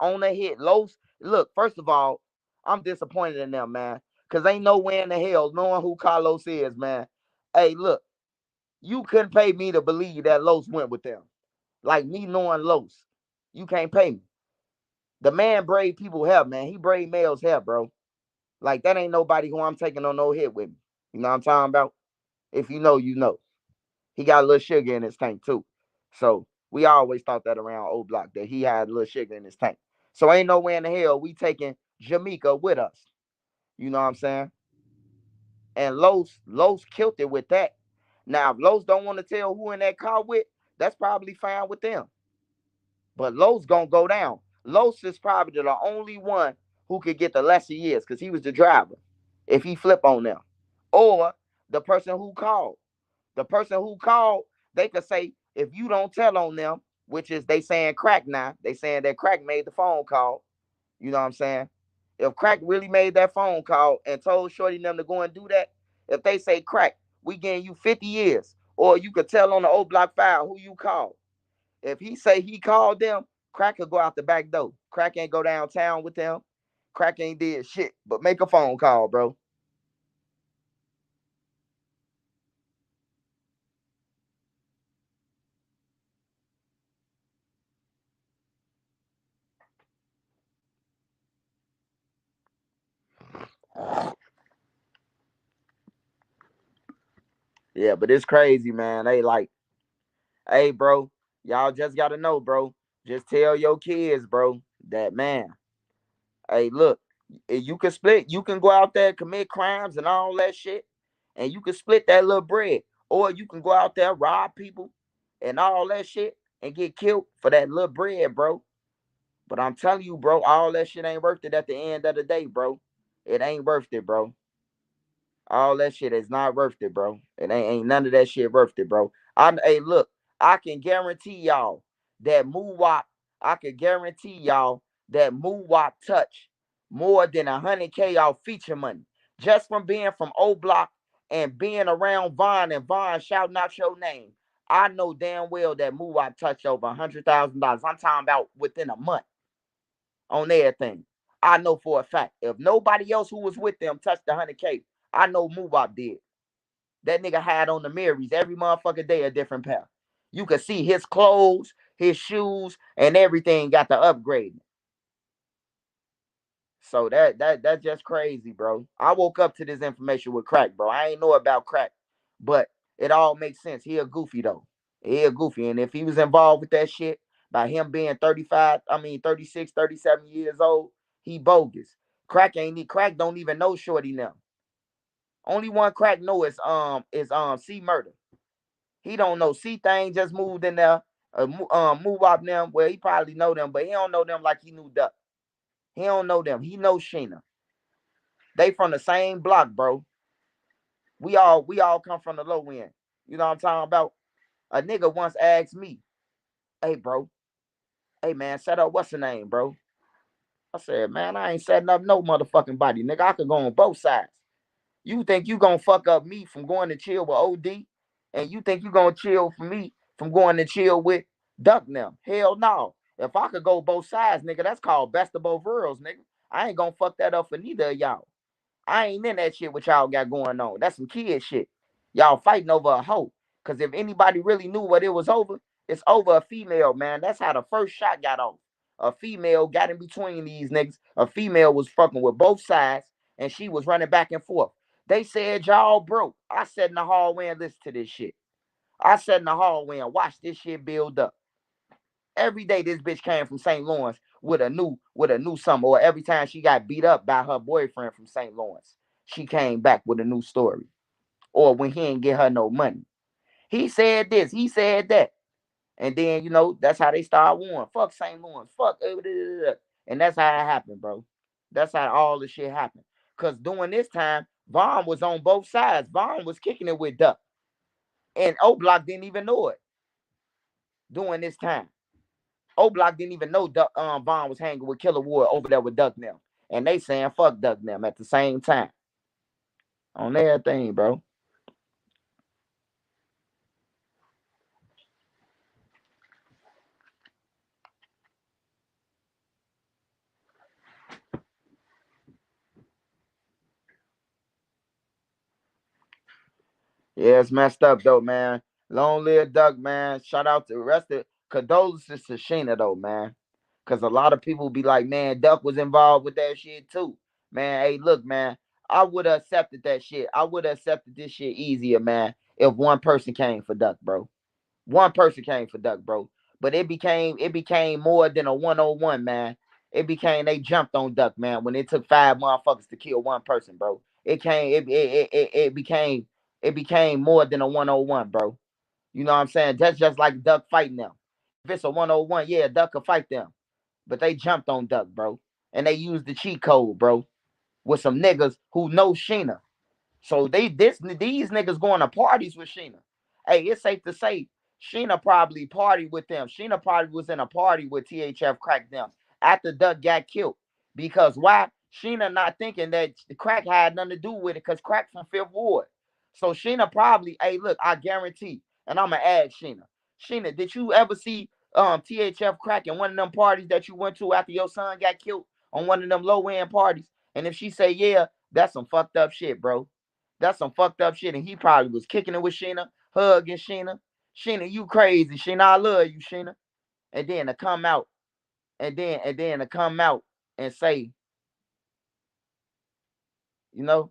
Speaker 1: on the hit. Los, look, first of all, I'm disappointed in them, man. Cause ain't no way in the hell knowing who Carlos is, man. Hey, look, you couldn't pay me to believe that Los went with them. Like me knowing Los. You can't pay me. The man braid people hair, man. He braid males hair, bro. Like that ain't nobody who I'm taking on no hit with me. You know what I'm talking about? If you know, you know. He got a little sugar in his tank too. So we always thought that around Oblock that he had a little sugar in his tank. So ain't no way in the hell we taking Jamaica with us. You know what I'm saying? And Los killed it with that. Now, if Los don't want to tell who in that car with, that's probably fine with them. But Los gonna go down. Los is probably the only one who could get the lesser years because he was the driver. If he flip on them, or the person who called, the person who called, they could say if you don't tell on them, which is they saying crack now, they saying that crack made the phone call. You know what I'm saying? If crack really made that phone call and told Shorty them to go and do that, if they say crack, we getting you 50 years, or you could tell on the old block file who you called. If he say he called them, crack could go out the back door. Crack ain't go downtown with them. Crack ain't did shit, but make a phone call, bro. Yeah, but it's crazy, man. They like, hey, bro, y'all just gotta know, bro. Just tell your kids, bro, that man. Hey, look, you can split. You can go out there and commit crimes and all that shit, and you can split that little bread, or you can go out there rob people and all that shit and get killed for that little bread, bro. But I'm telling you, bro, all that shit ain't worth it at the end of the day, bro. It ain't worth it, bro. All that shit is not worth it, bro. It ain't none of that shit worth it, bro. Hey, look, I can guarantee y'all that Muwap, I can guarantee y'all that Muwap touch more than 100K off feature money. Just from being from O Block and being around Vaughn and Vaughn shouting out your name. I know damn well that Muwap touched over $100,000. I'm talking about within a month on everything. I know for a fact. If nobody else who was with them touched 100K, I know Muvop did. That nigga had on the Marys every motherfucking day a different pair. You could see his clothes, his shoes, and everything got the upgrade. So that's just crazy, bro. I woke up to this information with crack, bro. I ain't know about crack, but it all makes sense. He a goofy though. He a goofy, and if he was involved with that shit by him being 35, I mean 36, 37 years old, he bogus. Crack don't even know Shorty now. Only one crack know is C Murder. He don't know C Thing just moved in there. Move up them. Well, he probably know them, but he don't know them like he knew Duck. He don't know them. He knows Sheena. They from the same block, bro. We all come from the low end. You know what I'm talking about? A nigga once asked me, "Hey, bro, hey man, set up what's the name, bro?" I said, "Man, I ain't setting up no motherfucking body, nigga. I could go on both sides. You think you gonna fuck up me from going to chill with OD, and you think you gonna chill for me from going to chill with Duck now? Hell no. If I could go both sides, nigga, that's called best of both worlds, nigga. I ain't gonna fuck that up for neither of y'all. I ain't in that shit what y'all got going on. That's some kid shit. Y'all fighting over a hoe. Cause if anybody really knew what it was over, it's over a female, man. That's how the first shot got off. A female got in between these niggas. A female was fucking with both sides, and she was running back and forth. They said y'all broke. I sat in the hallway and listened to this shit. I sat in the hallway and watched this shit build up. Every day this bitch came from St. Lawrence with a new something, or every time she got beat up by her boyfriend from St. Lawrence, she came back with a new story. Or when he ain't get her no money. He said this, he said that. And then, that's how they start warring. Fuck St. Lawrence. Fuck. And that's how it happened, bro. That's how all the shit happened. Because during this time, Vaughn was on both sides. Vaughn was kicking it with Duck. And O Block didn't even know it. during this time. Oblock didn't even know Vaughn was hanging with Killer Ward over there with Duck them. And they saying fuck Duck them at the same time. On everything, bro. Yeah, it's messed up though, man. Long live Duck, man. Shout out to the rest of condolences to Sheena though, man. Cause a lot of people be like, man, Duck was involved with that shit too. Man, hey, look, man, I would have accepted that shit. I would have accepted this shit easier, man, if one person came for Duck, bro. One person came for Duck, bro. But it became more than a 101, man. It became they jumped on Duck, man, when it took five motherfuckers to kill one person, bro. It became more than a 101, bro. You know what I'm saying? That's just like Duck fighting them. If it's a 101, yeah, Duck could fight them. But they jumped on Duck, bro. And they used the cheat code, bro, with some niggas who know Sheena. So these niggas going to parties with Sheena. Hey, it's safe to say Sheena probably partied with them. Sheena probably was in a party with THF Crack them after Duck got killed. Because why? Sheena not thinking that the Crack had nothing to do with it because Crack from Fifth Ward. So Sheena probably, hey, look, I guarantee, and I'm gonna ask Sheena. Sheena, did you ever see THF Crack in one of them parties that you went to after your son got killed on one of them low end parties? And if she say yeah, that's some fucked up shit, bro. That's some fucked up shit. And he probably was kicking it with Sheena, hugging Sheena. Sheena, you crazy. Sheena, I love you, Sheena. And then to come out, and then to come out and say, you know,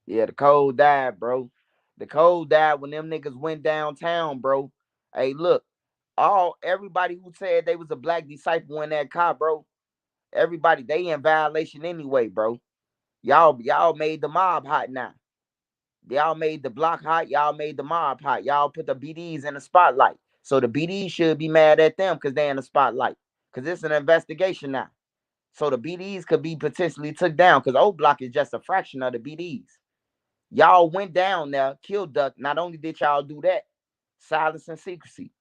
Speaker 1: yeah, the code died, bro. The code died when them niggas went downtown, bro. Hey, look, all everybody who said they was a black disciple in that car, bro. Everybody, they in violation anyway, bro. Y'all made the mob hot now. Y'all made the block hot. Y'all made the mob hot. Y'all put the BDs in the spotlight. So the BDs should be mad at them because they're in the spotlight. Because it's an investigation now. So the BDs could be potentially took down because O Block is just a fraction of the BDs. Y'all went down there, killed Duck. Not only did y'all do that, silence and secrecy.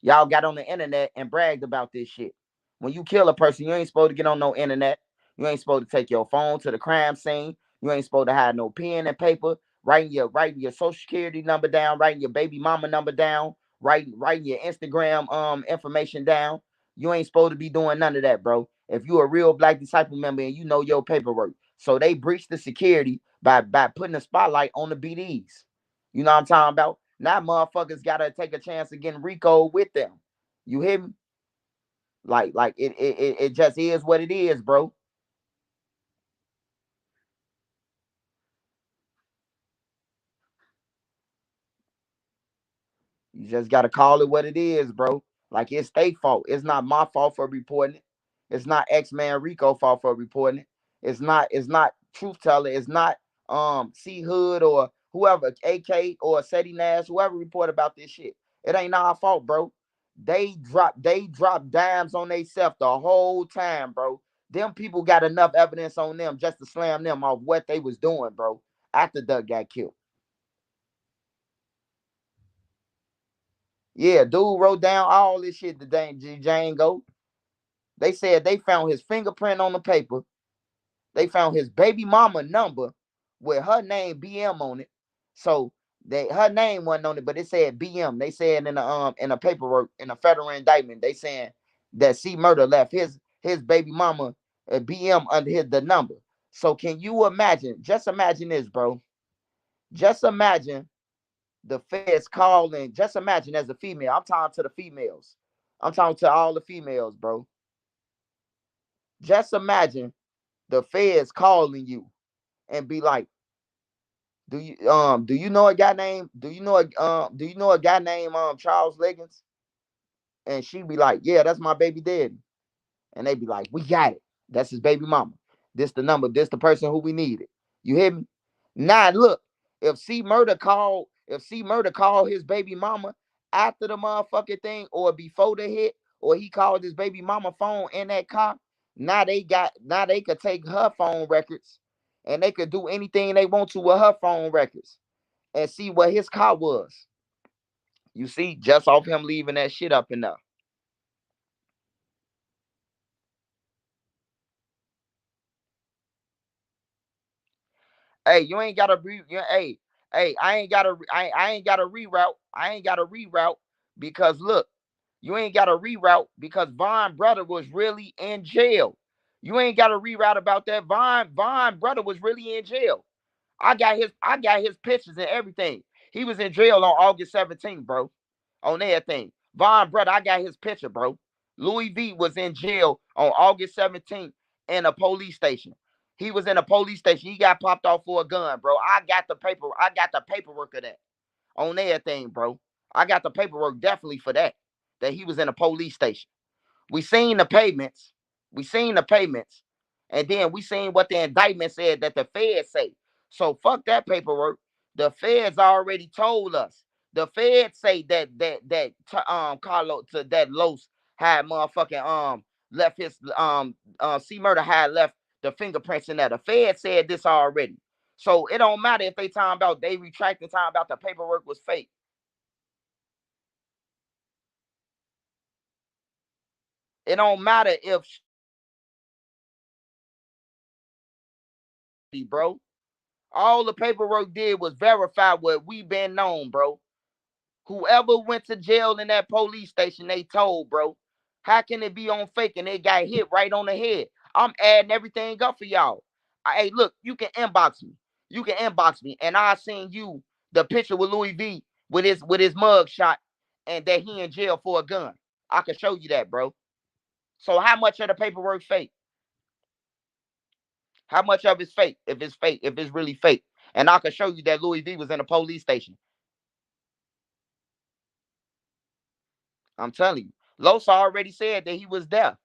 Speaker 1: Y'all got on the internet and bragged about this shit. When you kill a person, you ain't supposed to get on no internet. You ain't supposed to take your phone to the crime scene. You ain't supposed to have no pen and paper. Writing your social security number down, writing your baby mama number down, writing your Instagram information down. You ain't supposed to be doing none of that, bro. If you a real Black Disciple member and you know your paperwork. So they breached the security by putting a spotlight on the BDs. You know what I'm talking about? Now motherfuckers gotta take a chance of getting Rico with them. You hear me? Like it just is what it is, bro. You just gotta call it what it is, bro. Like it's their fault. It's not my fault for reporting it. It's not X Man Rico fault for reporting it. It's not Truth Teller. It's not C Hood or whoever, AK or Seti Nash, whoever report about this shit. It ain't our fault, bro. They dropped dimes on themselves the whole time, bro. Them people got enough evidence on them just to slam them off what they was doing, bro. After Doug got killed. Yeah, dude wrote down all this shit to Django. They said they found his fingerprint on the paper. They found his baby mama number with her name BM on it. So her name wasn't on it, but it said BM. They said in the paperwork in a federal indictment, they saying that C Murder left his baby mama BM under the number. So can you imagine? Just imagine this, bro. Just imagine the feds calling. Just imagine as a female. I'm talking to the females. I'm talking to all the females, bro. Just imagine the feds calling you and be like, do you know a guy named Charles Leggins? And she be like, yeah, that's my baby daddy. And they be like, we got it. That's his baby mama. This the number. This the person who we needed. You hear me? Now look, If C Murder called his baby mama after the motherfucking thing or before the hit, or he called his baby mama phone in that car, now they could take her phone records and they could do anything they want to with her phone records and see what his car was. You see, just off him leaving that shit up in there. Hey, you ain't gotta hey, I ain't gotta reroute. I ain't gotta reroute because look, you ain't gotta reroute because Von brother was really in jail. You ain't gotta reroute about that. Von brother was really in jail. I got his pictures and everything. He was in jail on August 17th, bro. On everything. Von brother, I got his picture, bro. Louis V was in jail on August 17th in a police station. He was in a police station. He got popped off for a gun, bro. I got the paperwork of that on everything, bro. I got the paperwork definitely for that. That he was in a police station. We seen the payments. We seen the payments. And then we seen what the indictment said that the feds say. So fuck that paperwork. The feds already told us. The feds say that Carlos that Los had motherfucking left his C Murder had left the fingerprints in there. The feds said this already. So it don't matter if they talking about they retracting talking about the paperwork was fake. It don't matter if bro. All the paperwork did was verify what we been known, bro. Whoever went to jail in that police station, they told, bro. How can it be on fake and they got hit right on the head? I'm adding everything up for y'all. Hey, look, you can inbox me. You can inbox me, and I'll send you the picture with Louis V with his mug shot and that he in jail for a gun. I can show you that, bro. So how much of the paperwork fake? How much of it's fake? If it's fake, if it's really fake. And I can show you that Louis V was in a police station. I'm telling you. Losa already said that he was there.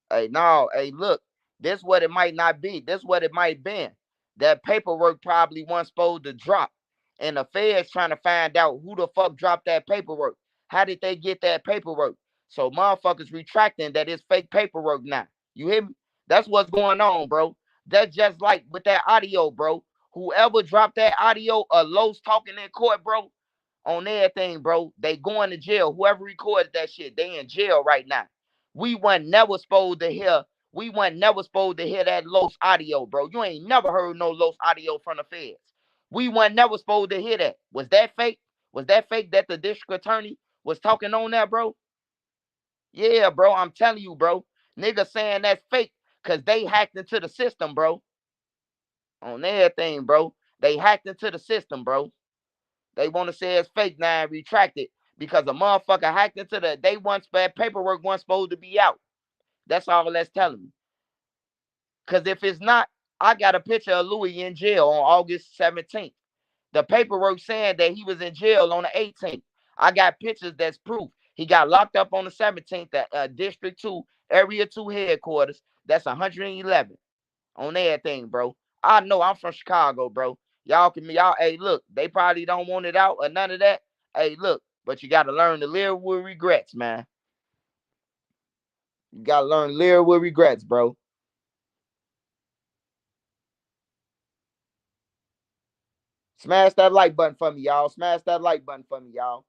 Speaker 1: Hey, no, hey, look, this what it might not be. This what it might been. That paperwork probably wasn't supposed to drop. And the feds trying to find out who the fuck dropped that paperwork. How did they get that paperwork? So motherfuckers retracting that it's fake paperwork now. You hear me? That's what's going on, bro. That's just like with that audio, bro. Whoever dropped that audio of Los talking in court, bro, on everything, bro, they going to jail. Whoever recorded that shit, they in jail right now. We weren't never supposed to hear. We weren't never supposed to hear that Los audio, bro. You ain't never heard no Los audio from the feds. We weren't never supposed to hear that. Was that fake? Was that fake that the district attorney was talking on that, bro? Yeah, bro. I'm telling you, bro. Niggas saying that's fake because they hacked into the system, bro. On everything, bro. They hacked into the system, bro. They want to say it's fake now and retract it because a motherfucker hacked into the they once bad paperwork wasn't supposed to be out. That's all that's telling me. Because if it's not, I got a picture of Louis in jail on August 17th. The paperwork saying that he was in jail on the 18th. I got pictures that's proof. He got locked up on the 17th at District 2, Area 2 headquarters. That's 111 on everything, bro. I know I'm from Chicago, bro. Y'all, hey, look, they probably don't want it out or none of that. Hey, look, but you got to learn to live with regrets, man. You got to learn to live with regrets, bro. Smash that like button for me, y'all. Smash that like button for me, y'all.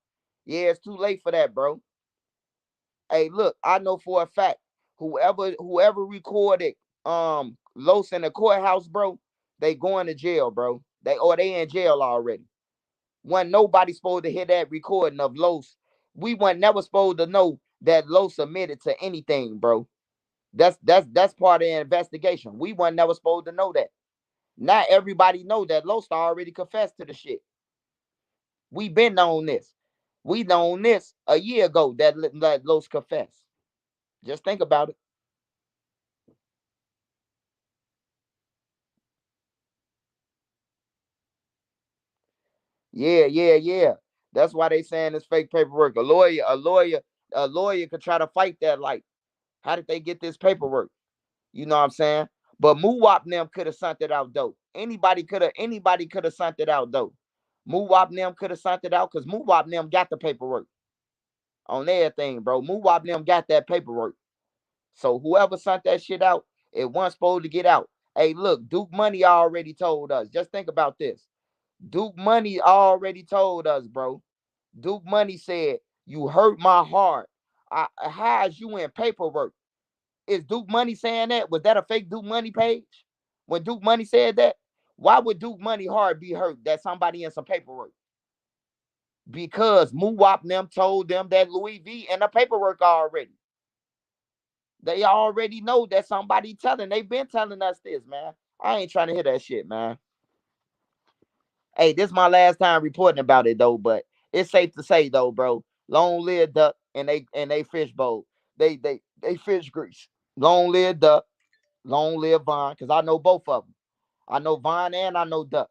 Speaker 1: Yeah, it's too late for that, bro. Hey, look, I know for a fact, whoever recorded Los in the courthouse, bro, they going to jail, bro. They in jail already. When nobody supposed to hear that recording of Los. We weren't never supposed to know that Los submitted to anything, bro. That's part of the investigation. We weren't never supposed to know that. Not everybody know that Los already confessed to the shit. We been on this. We known this a year ago that Los confessed. Just think about it. Yeah, yeah, yeah. That's why they saying it's fake paperwork. A lawyer could try to fight that. Like, how did they get this paperwork? You know what I'm saying? But Muwap them could have sent it out though. Anybody could have sent it out though. Muwap them could have sent it out because Muwap them got the paperwork on everything, bro. Muwap them got that paperwork. So whoever sent that shit out, it wasn't supposed to get out. Hey, look, Duke Money already told us. Just think about this. Duke Money already told us, bro. Duke Money said, "You hurt my heart. I has you in paperwork." Is Duke Money saying that? Was that a fake Duke Money page? When Duke Money said that? Why would Duke Money heart be hurt that somebody in some paperwork? Because Muwap them told them that Louis V in the paperwork already. They already know that somebody telling. They've been telling us this, man. I ain't trying to hear that shit, man. Hey, this is my last time reporting about it though, but it's safe to say though, bro. Long live Duck and they fish bowl. They fish grease. Long live Duck. Long live Vaughn. Cause I know both of them. I know Vaughn and I know Duck.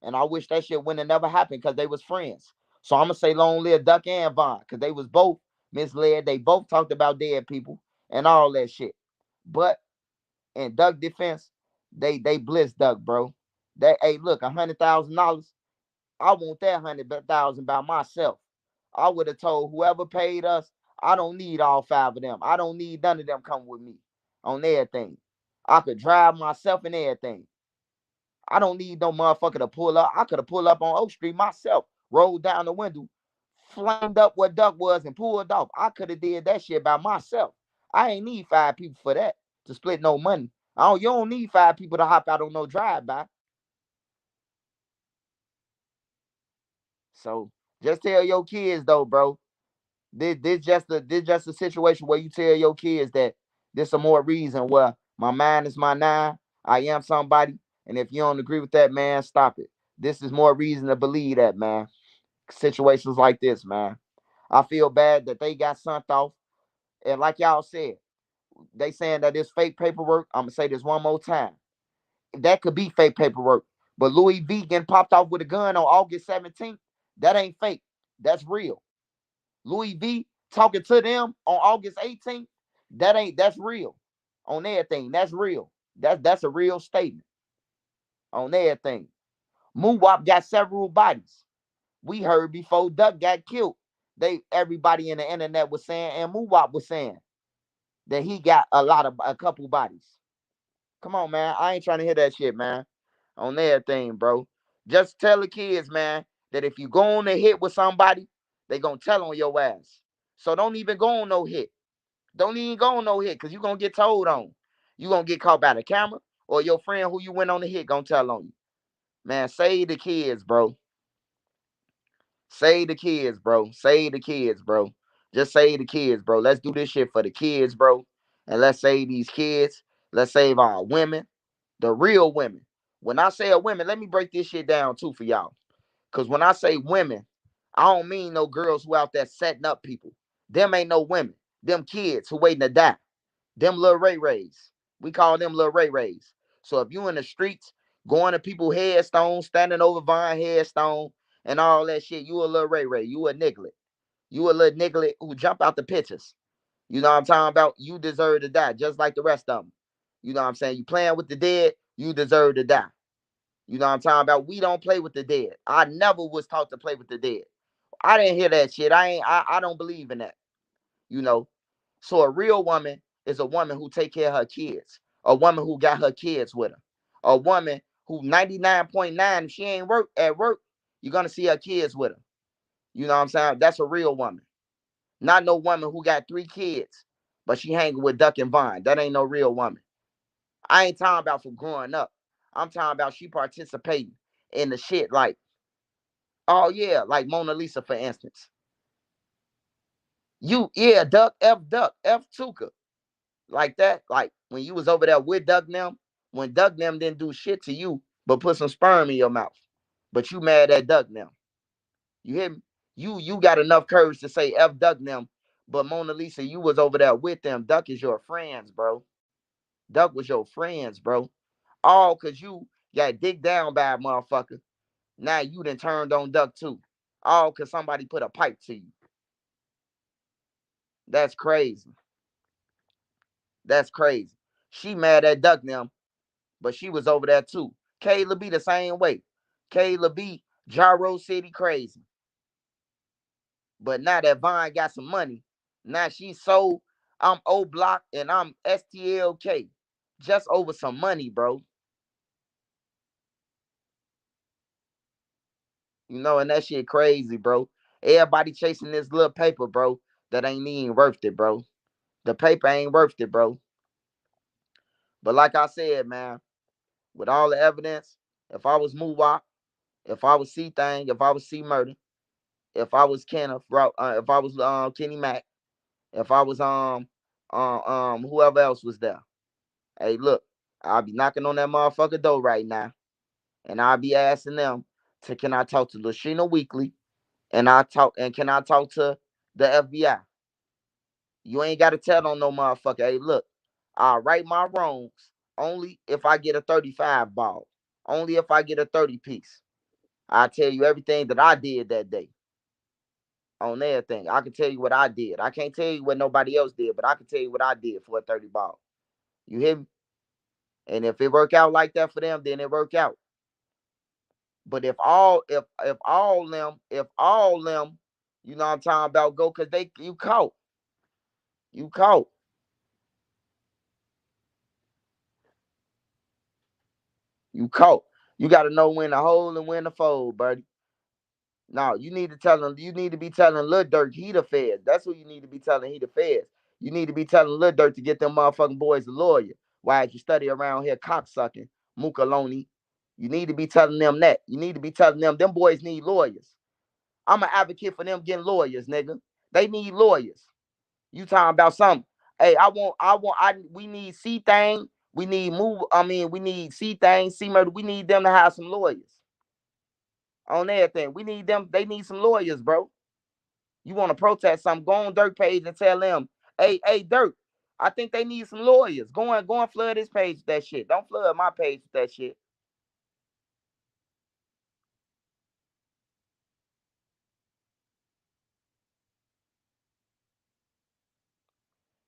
Speaker 1: And I wish that shit wouldn't have never happened because they was friends. So I'm gonna say long live Duck and Vaughn. Cause they was both misled. They both talked about dead people and all that shit. But in Duck defense, they bliss Duck, bro. They hey look, $100,000. I want that 100,000 by myself. I would have told whoever paid us, I don't need all five of them. I don't need none of them come with me on everything. I could drive myself and everything. I don't need no motherfucker to pull up. I could have pulled up on Oak Street myself, rolled down the window, flamed up what Duck was, and pulled off. I could have did that shit by myself. I ain't need five people for that to split no money. You don't need five people to hop out on no drive by. So just tell your kids though, bro. This just a situation where you tell your kids that there's some more reason where my mind is my nine. I am somebody, and if you don't agree with that, man, stop it. This is more reason to believe that, man. Situations like this, man. I feel bad that they got sent off, and like y'all said, they saying that it's fake paperwork. I'm gonna say this one more time. That could be fake paperwork, but Louis V getting popped off with a gun on August 17th, that ain't fake. That's real. Louis V talking to them on August 18th, that's real. On everything, that's real. That's a real statement on everything. Moonwop got several bodies. We heard before Duck got killed. Everybody in the internet was saying, and Moonwop was saying that he got a couple bodies. Come on, man. I ain't trying to hear that shit, man. On everything, bro. Just tell the kids, man, that if you go on a hit with somebody, they gonna tell on your ass. So don't even go on no hit. Don't even go on no hit because you're gonna get told on. You gonna get caught by the camera, or your friend who you went on the hit gonna tell on you. Man, save the kids, bro. Save the kids, bro. Save the kids, bro. Just save the kids, bro. Let's do this shit for the kids, bro. And let's save these kids. Let's save our women, the real women. When I say a women, let me break this shit down too for y'all. Because when I say women, I don't mean no girls who out there setting up people. Them ain't no women. Them kids who waiting to die. Them little Ray Rays. We call them little Ray Rays. So if you in the streets, going to people's headstones, standing over Vine headstone, and all that shit, you a little Ray Ray. You a niglet. You a little niglet who jump out the pictures. You know what I'm talking about? You deserve to die, just like the rest of them. You know what I'm saying? You playing with the dead, you deserve to die. You know what I'm talking about? We don't play with the dead. I never was taught to play with the dead. I didn't hear that shit. I don't believe in that. You know. So a real woman is a woman who take care of her kids. A woman who got her kids with her. A woman who 99.9, if she ain't at work, you're gonna see her kids with her. You know what I'm saying? That's a real woman. Not no woman who got 3 kids, but she hanging with Duck and Vine. That ain't no real woman. I ain't talking about from growing up. I'm talking about she participating in the shit like, oh yeah, like Mona Lisa, for instance. Yeah, Duck, F Tuka. Like that, like when you was over there with Duck them, when Duck them didn't do shit to you, but put some sperm in your mouth. But you mad at Duck them. You hear me? You got enough courage to say F Duck them, but Mona Lisa, you was over there with them. Duck is your friends, bro. Duck was your friends, bro. All cause you got digged down by a motherfucker. Now you done turned on Duck too. All cause somebody put a pipe to you. That's crazy. That's crazy. She mad at Duck them but she was over there too. Kayla be the same way. Kayla be Gyro City crazy. But now that Vine got some money, now she sold. I'm Oblock and I'm STLK. Just over some money, bro. And that shit crazy, bro. Everybody chasing this little paper, bro. That ain't even worth it, bro. The paper ain't worth it, bro. But like I said, man, with all the evidence, if I was Muwop, if I was C Thing, if I was C Murder, if I was Kenneth, if I was Kenny Mac, if I was whoever else was there. Hey, look, I'll be knocking on that motherfucker door right now, and I'll be asking them to can I talk to Lashina Weekly, and can I talk to the FBI? You ain't got to tell on no motherfucker. Hey, look, I'll right my wrongs only if I get a 35 ball, only if I get a 30 piece. I tell you everything that I did that day on everything. I can tell you what I did. I can't tell you what nobody else did, but I can tell you what I did for a 30 ball. You hear me? And if it work out like that for them, then it work out. But if all them, you know what I'm talking about, go because you caught, you caught. You got to know when to hold and when to fold, buddy. No, you need to tell him. You need to be telling Lil Durk he the feds. That's who you need to be telling he the feds. You need to be telling Lil Durk to get them motherfucking boys a lawyer. Why you study around here cocksucking, Mukaloni. You need to be telling them that. You need to be telling them boys need lawyers. I'm an advocate for them getting lawyers, nigga. They need lawyers. You talking about something? Hey, we need C thing. We need move. I mean, we need C thing, C murder. We need them to have some lawyers on everything. We need them. They need some lawyers, bro. You want to protest something? Go on Dirk page and tell them, hey, Dirk. I think they need some lawyers. Go and flood this page with that shit. Don't flood my page with that shit.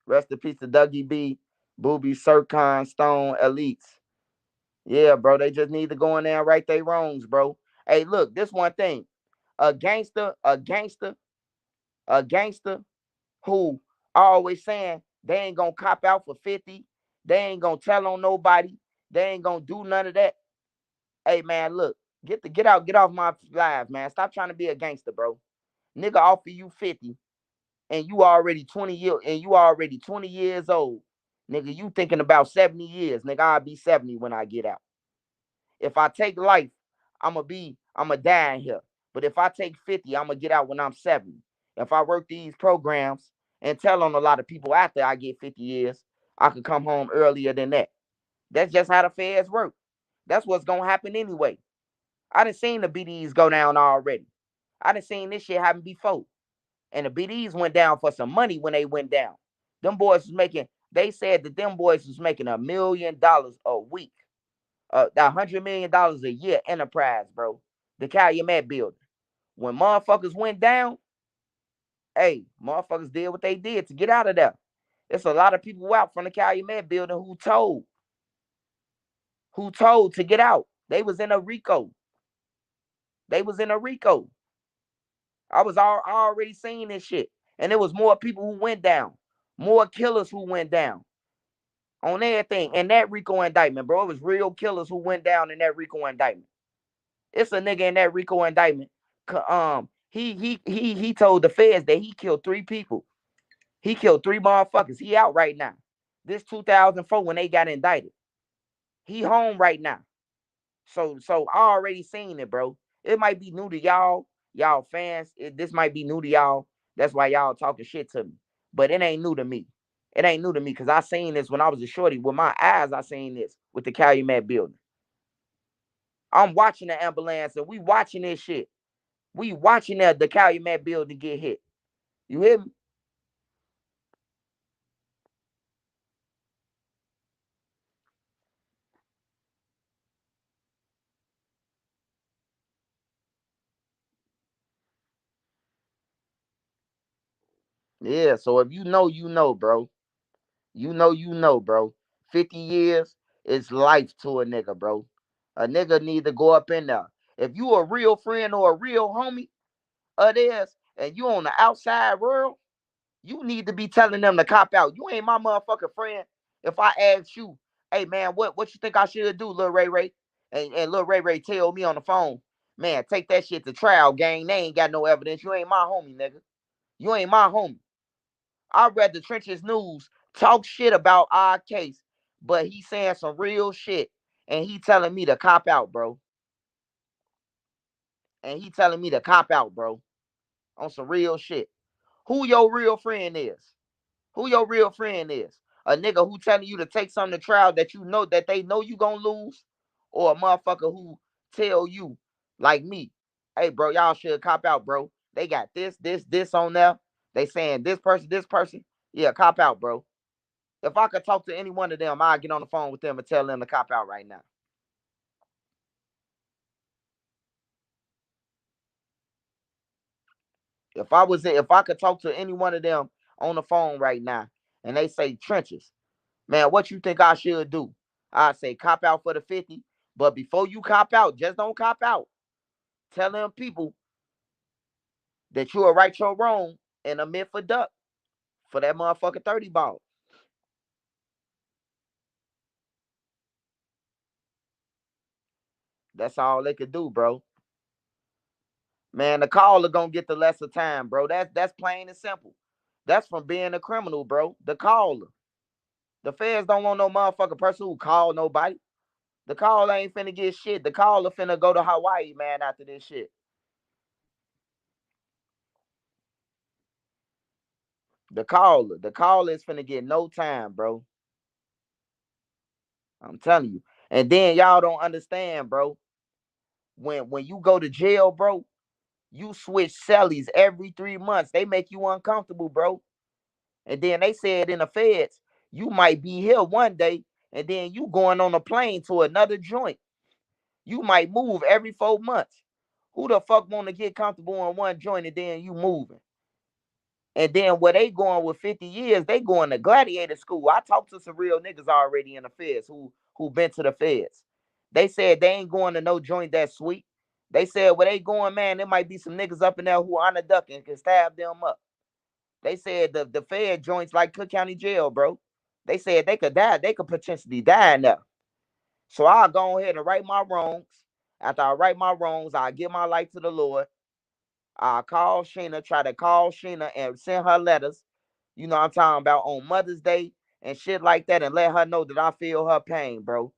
Speaker 1: Rest in peace to Dougie B, Booby, Sircon, Stone, Elites. Yeah, bro. They just need to go in there and right their wrongs, bro. Hey, look, this one thing. A gangster who always saying they ain't gonna cop out for 50. They ain't gonna tell on nobody. They ain't gonna do none of that. Hey man, look, get off my live, man. Stop trying to be a gangster, bro. Nigga offer you 50 and you already 20 years old. Nigga, you thinking about 70 years. Nigga, I'll be 70 when I get out. If I take life, I'ma die in here. But if I take 50, I'ma get out when I'm 70. If I work these programs and tell on a lot of people after I get 50 years, I could come home earlier than that. That's just how the feds work. That's what's gonna happen anyway. I done seen the BDs go down already. I done seen this shit happen before. And the BDs went down for some money when they went down. Them boys was making, they said that them boys was making $1 million a week. $100 million a year enterprise, bro. The Calumet building. When motherfuckers went down, hey, motherfuckers did what they did to get out of there. There's a lot of people out from the Calumet building who told to get out. They was in a RICO. They was in a RICO. I already seen this shit. And there was more people who went down. More killers who went down on everything. And that RICO indictment, bro. It was real killers who went down in that RICO indictment. It's a nigga in that RICO indictment. He told the feds that he killed 3 people. He killed 3 motherfuckers. He out right now. This 2004 when they got indicted. He home right now. So I already seen it, bro. It might be new to y'all fans. This might be new to y'all. That's why y'all talking shit to me. But it ain't new to me. It ain't new to me because I seen this when I was a shorty. With my eyes, I seen this with the Calumet building. I'm watching the ambulance and we watching this shit. We watching the Calumet building get hit. You hear me? Yeah. So if you know, bro. You know, bro. 50 years. is life to a nigga, bro. A nigga need to go up in there. If you a real friend or a real homie of theirs, and you on the outside world, you need to be telling them to cop out. You ain't my motherfucking friend. If I ask you, hey man, what you think I should do, Lil Ray Ray? And Lil Ray Ray tell me on the phone, man, take that shit to trial, gang. They ain't got no evidence. You ain't my homie, nigga. You ain't my homie. I read the Trenches News talk shit about our case, but he saying some real shit. And he telling me to cop out, bro. And he telling me to cop out, bro. On some real shit. Who your real friend is? Who your real friend is? A nigga who telling you to take something to trial that you know that they know you gonna lose, or a motherfucker who tell you like me, hey bro, y'all should cop out, bro. They got this on there. They saying this person, this person. Yeah, cop out, bro. If I could talk to any one of them, I'd get on the phone with them and tell them to cop out right now. If I could talk to any one of them on the phone right now, and they say Trenches, man, what you think I should do? I say cop out for the 50. But before you cop out, just don't cop out. Tell them people that you are right your wrong and admit for duck for that motherfucking 30 ball. That's all they could do, bro. Man, the caller gonna get the lesser time, bro. That's plain and simple. That's from being a criminal, bro. The caller. The feds don't want no motherfucking person who call nobody. The caller ain't finna get shit. The caller finna go to Hawaii, man, after this shit. The caller is finna get no time, bro. I'm telling you. And then y'all don't understand, bro. When you go to jail, bro, you switch cellies every 3 months. They make you uncomfortable, bro. And then they said in the feds, you might be here one day, and then you going on a plane to another joint. You might move every 4 months. Who the fuck want to get comfortable in one joint and then you moving? And then where they going with 50 years, they going to gladiator school. I talked to some real niggas already in the feds who been to the feds. They said they ain't going to no joint that sweet. They said where they going, man, there might be some niggas up in there who honor duck and can stab them up. They said the fed joints like Cook County Jail, bro. They said they could die. They could potentially die in there. So I'll go ahead and right my wrongs. After I right my wrongs, I'll give my life to the Lord. I call Sheena, try to call Sheena and send her letters, you know what I'm talking about, on Mother's Day and shit like that, and let her know that I feel her pain, bro.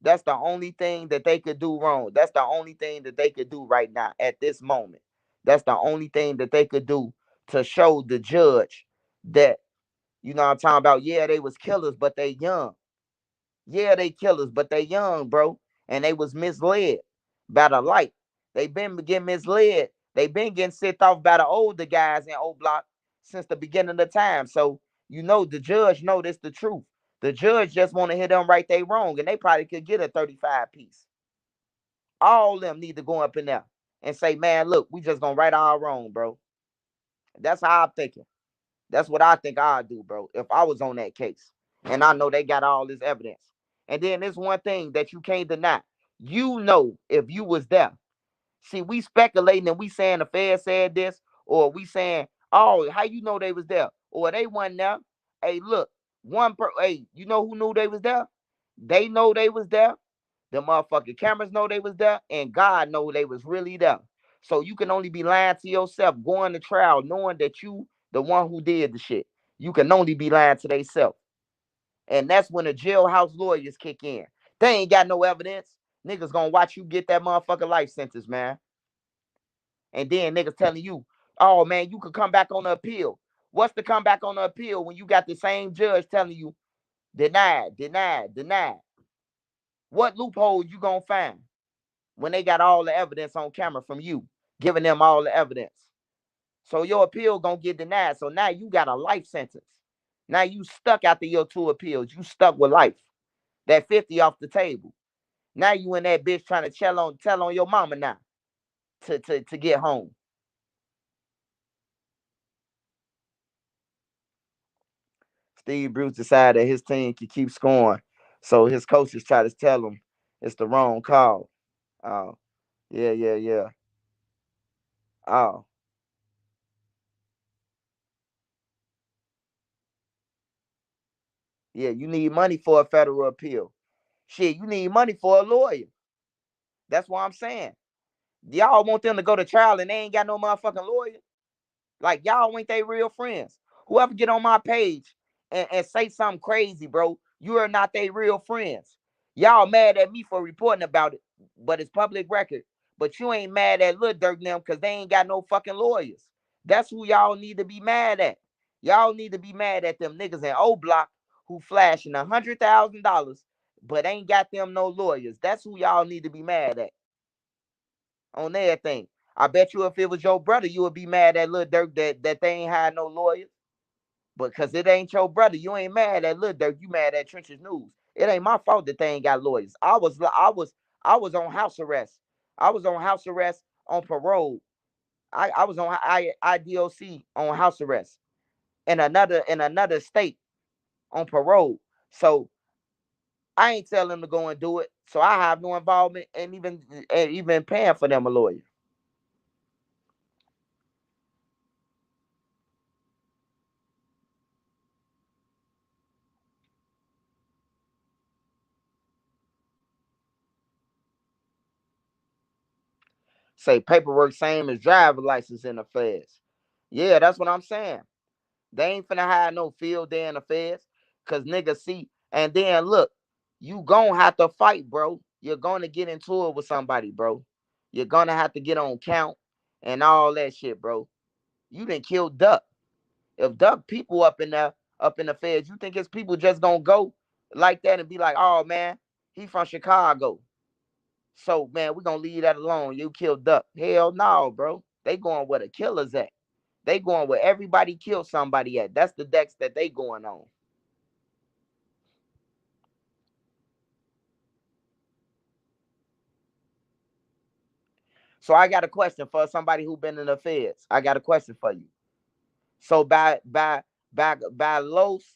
Speaker 1: That's the only thing that they could do wrong. That's the only thing that they could do right now at this moment. That's the only thing that they could do to show the judge that, you know what I'm talking about, yeah, they was killers, but they young. Yeah, they killers, but they young, bro. And they was misled by the light. They been getting misled. They been getting set off by the older guys in Oblock since the beginning of the time. So you know the judge know this the truth. The judge just want to hit them right they wrong, and they probably could get a 35 piece. All of them need to go up in there and say, man, look, we just gonna right our wrong, bro. That's how I'm thinking. That's what I think I'd do, bro, if I was on that case. And I know they got all this evidence. And then there's one thing that you can't deny. You know if you was there. See, we speculating and we saying the Fed said this, or we saying, oh, how you know they was there? Or they wasn't there. Hey, look, hey, you know who knew they was there? They know they was there. The motherfucking cameras know they was there, and God know they was really there. So you can only be lying to yourself, going to trial, knowing that you the one who did the shit. You can only be lying to themselves. And that's when the jailhouse lawyers kick in. They ain't got no evidence. Niggas gonna watch you get that motherfucking life sentence, man. And then niggas telling you, oh man, you could come back on the appeal. What's the comeback on the appeal when you got the same judge telling you denied, denied, denied? What loophole you gonna find when they got all the evidence on camera from you, giving them all the evidence? So your appeal gonna get denied. So now you got a life sentence. Now you stuck after your two appeals. You stuck with life. That 50 off the table. Now you in that bitch trying to tell on your mama now to get home. Steve Bruce decided that his team could keep scoring. So his coaches try to tell him it's the wrong call. Oh, yeah, yeah, yeah. Oh, yeah. You need money for a federal appeal. Shit, you need money for a lawyer. That's what I'm saying. Y'all want them to go to trial and they ain't got no motherfucking lawyer. Like y'all ain't they real friends. Whoever get on my page and say something crazy, bro, you are not they real friends. Y'all mad at me for reporting about it, but it's public record. But you ain't mad at Lil Durk and them because they ain't got no fucking lawyers. That's who y'all need to be mad at. Y'all need to be mad at them niggas in Oblock who flashing $100,000, but ain't got them no lawyers. That's who y'all need to be mad at on everything. I bet you if it was your brother, you would be mad at Lil Durk that they ain't had no lawyers. But cause it ain't your brother, you ain't mad at Lil Durk, you mad at Trenches News. It ain't my fault that they ain't got lawyers. I was on house arrest. I was on house arrest on parole. I was on IDOC on house arrest in another state on parole. So I ain't telling them to go and do it. So I have no involvement and even paying for them a lawyer. Say paperwork same as driver license in the feds. Yeah, that's what I'm saying. They ain't finna have no field day in the feds. Cause niggas see, and then look, you gonna have to fight, bro. You're gonna get into it with somebody, bro. You're gonna have to get on count and all that shit, bro. You didn't kill Duck. If Duck people up in the feds, you think his people just gonna go like that and be like, oh man, he from Chicago. So man, we gonna leave that alone. You killed Duck. Hell no, bro. They going where the killers at. They going where everybody killed somebody at. That's the decks that they going on. So I got a question for somebody who been in the feds. I got a question for you. So by Los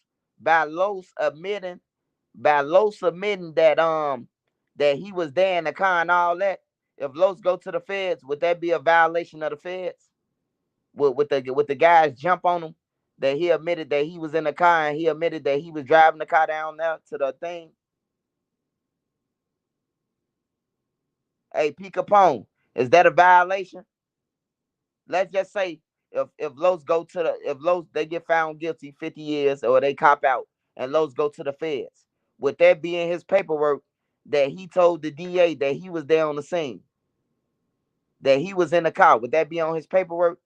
Speaker 1: admitting that he was there in the car and all that. If Los go to the feds, would that be a violation of the feds? With the guys jump on him that he admitted that he was in the car and he admitted that he was driving the car down there to the thing. Hey, P Capone, is that a violation? Let's just say if Los go to the if Los they get found guilty 50 years or they cop out and Los go to the feds, would that be in his paperwork that he told the DA that he was there on the scene, that he was in the car? Would that be on his paperwork?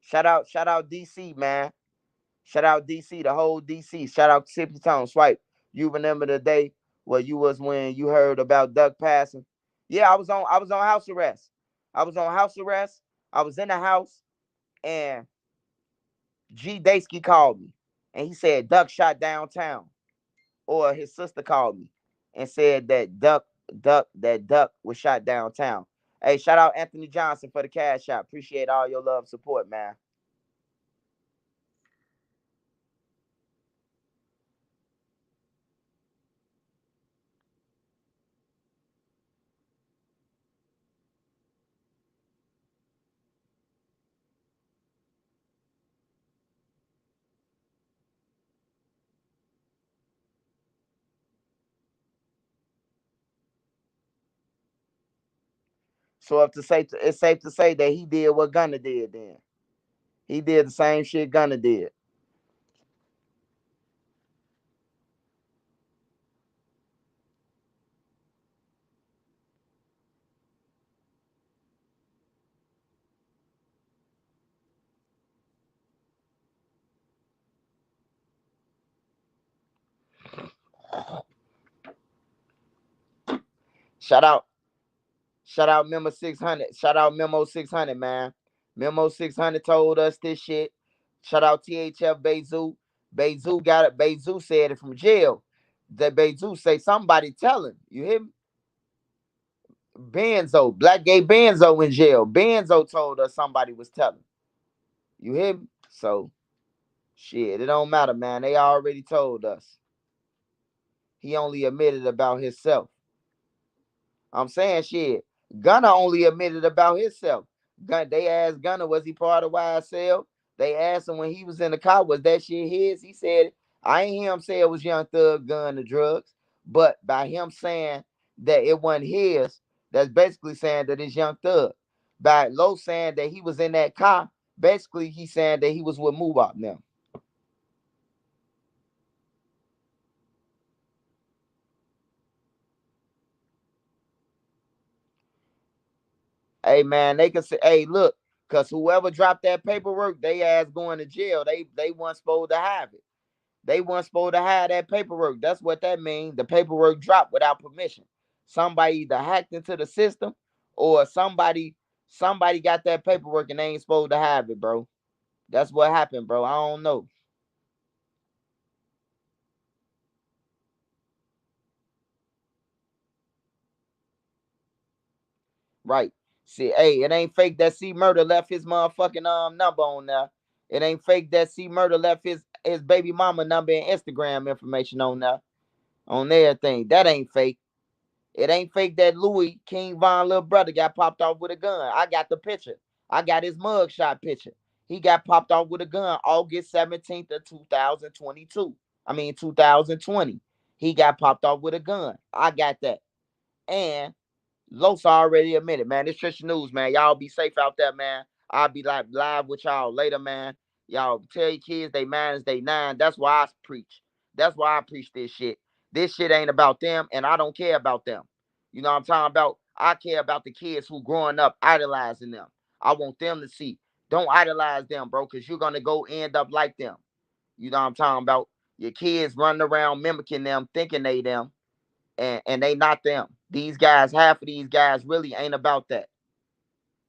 Speaker 1: Shout out DC, man. Shout out DC, the whole DC. Shout out Tippy Tone. Swipe. You remember the day where you was when you heard about Duck passing? Yeah, I was on house arrest. I was on house arrest. I was in the house and G Daysky called me and he said Duck shot downtown. Or his sister called me and said that Duck was shot downtown. Hey, shout out Anthony Johnson for the cash out. Appreciate all your love and support, man. So if to say it's safe to say that he did what Gunner did then. He did the same shit Gunner did. Shout out, shout out Memo 600. Shout out Memo 600, man. Memo 600 told us this shit. Shout out THF Bezu. Bezu got it. Bezu said it from jail. That Bezu say somebody tell him. You hear me? Benzo, Black Gay Benzo in jail. Benzo told us somebody was telling. You hear me? So shit, it don't matter, man. They already told us. He only admitted about himself. I'm saying shit. Gunna only admitted about himself. They asked Gunna, was he part of YSL? They asked him when he was in the car, was that shit his? He said, I ain't hear him say it was Young Thug, gun, the drugs. But by him saying that it wasn't his, that's basically saying that it's Young Thug. By Low saying that he was in that car, basically he's saying that he was with Mubop now. Hey man, they can say, hey, look, cause whoever dropped that paperwork, they ass going to jail. They weren't supposed to have it. They weren't supposed to have that paperwork. That's what that means. The paperwork dropped without permission. Somebody either hacked into the system or somebody got that paperwork and they ain't supposed to have it, bro. That's what happened, bro. I don't know. Right. See, hey, it ain't fake that C Murder left his motherfucking number on there. It ain't fake that C Murder left his baby mama number and Instagram information on there. On everything. That ain't fake. It ain't fake that Louis King Von little brother got popped off with a gun. I got the picture. I got his mugshot picture. He got popped off with a gun August 17th of 2022. I mean 2020. He got popped off with a gun. I got that. And Los already admitted, man. This Trisha News, man. Y'all be safe out there, man. I'll be like live with y'all later, man. Y'all tell your kids they man is they nine. That's why I preach. That's why I preach this shit. This shit ain't about them, and I don't care about them. You know what I'm talking about? I care about the kids who growing up idolizing them. I want them to see. Don't idolize them, bro, because you're gonna go end up like them. You know what I'm talking about? Your kids running around mimicking them, thinking they them, and they not them. These guys, half of these guys really ain't about that.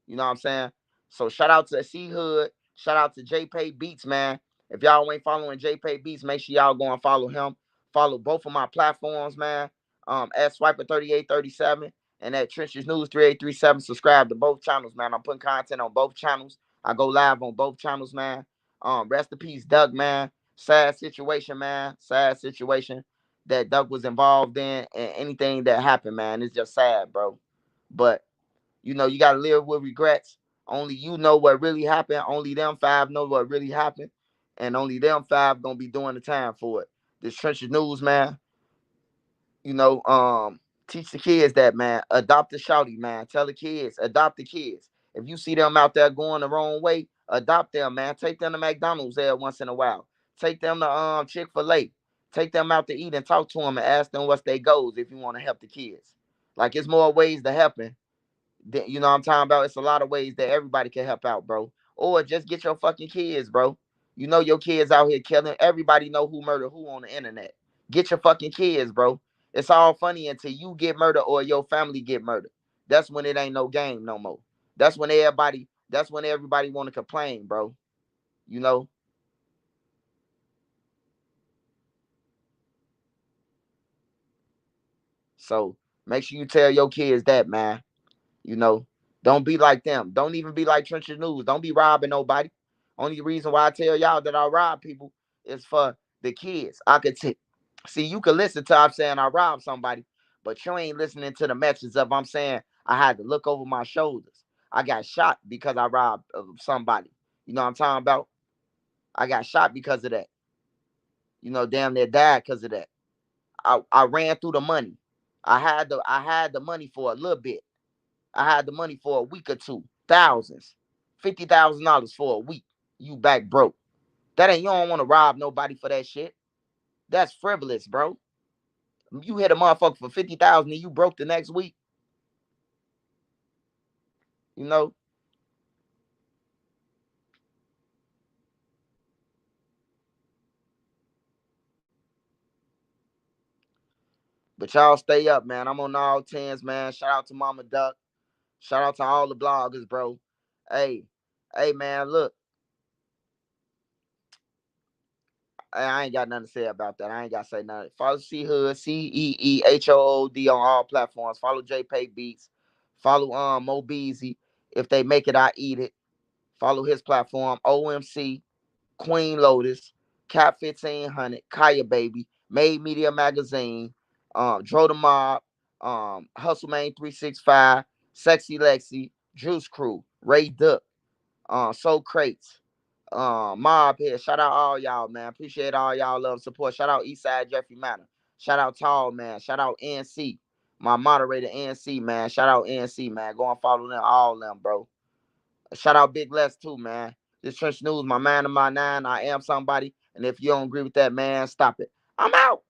Speaker 1: You know what I'm saying? So shout out to C Hood. Shout out to JPay Beats, man. If y'all ain't following JPay Beats, make sure y'all go and follow him. Follow both of my platforms, man. At Swiper 3837 and at Trenches News 3837. Subscribe to both channels, man. I'm putting content on both channels. I go live on both channels, man. Rest in peace, Doug, man. Sad situation, man. Sad situation that Doug was involved in, and anything that happened, man. It's just sad, bro. But you gotta live with regrets. Only you know what really happened. Only them five know what really happened, and only them five gonna be doing the time for it. This Trenches News, man. You know, teach the kids that, man. Adopt the shouty, man. Tell the kids, adopt the kids. If you see them out there going the wrong way, adopt them, man. Take them to McDonald's there once in a while. Take them to Chick-fil-A. Take them out to eat and talk to them and ask them what's their goals if you want to help the kids. Like it's more ways to helping. You know what I'm talking about? It's a lot of ways that everybody can help out, bro. Or just get your fucking kids, bro. You know your kids out here killing. Everybody know who murdered who on the internet. Get your fucking kids, bro. It's all funny until you get murdered or your family get murdered. That's when it ain't no game no more. That's when everybody want to complain, bro. You know? So make sure you tell your kids that, man. You know, don't be like them. Don't even be like Trenches News. Don't be robbing nobody. Only reason why I tell y'all that I rob people is for the kids. See, you can listen to I'm saying I robbed somebody, but you ain't listening to the message of I'm saying I had to look over my shoulders. I got shot because I robbed somebody. You know what I'm talking about? I got shot because of that. Damn near died because of that. I ran through the money. I had the money for a little bit. I had the money for a week or two. Thousands. $50,000 for a week. You back broke. That ain't you don't want to rob nobody for that shit. That's frivolous, bro. You hit a motherfucker for 50,000 and you broke the next week, you know. But y'all stay up, man. I'm on all tens, man. Shout out to Mama Duck. Shout out to all the bloggers, bro. Hey, hey, man, look. I ain't got nothing to say about that. I ain't got to say nothing. Follow C Hood, CEEHOOD on all platforms. Follow JPay Beats. Follow Mo Beezy. If they make it, I eat it. Follow his platform, OMC, Queen Lotus, Cap 1500, Kaya Baby, Made Media Magazine, Dro the Mob, Hustle Man 365, Sexy Lexi, Juice Crew, Ray Duck, Soul Crates, Mob here. Shout out all y'all, man. Appreciate all y'all love support. Shout out Eastside Jeffrey Manor. Shout out Tall, man. Shout out NC. My moderator NC, man. Shout out NC, man. Go and follow them, all them, bro. Shout out Big Les too, man. This Trench News, my man of my nine. I am somebody. And if you don't agree with that, man, stop it. I'm out.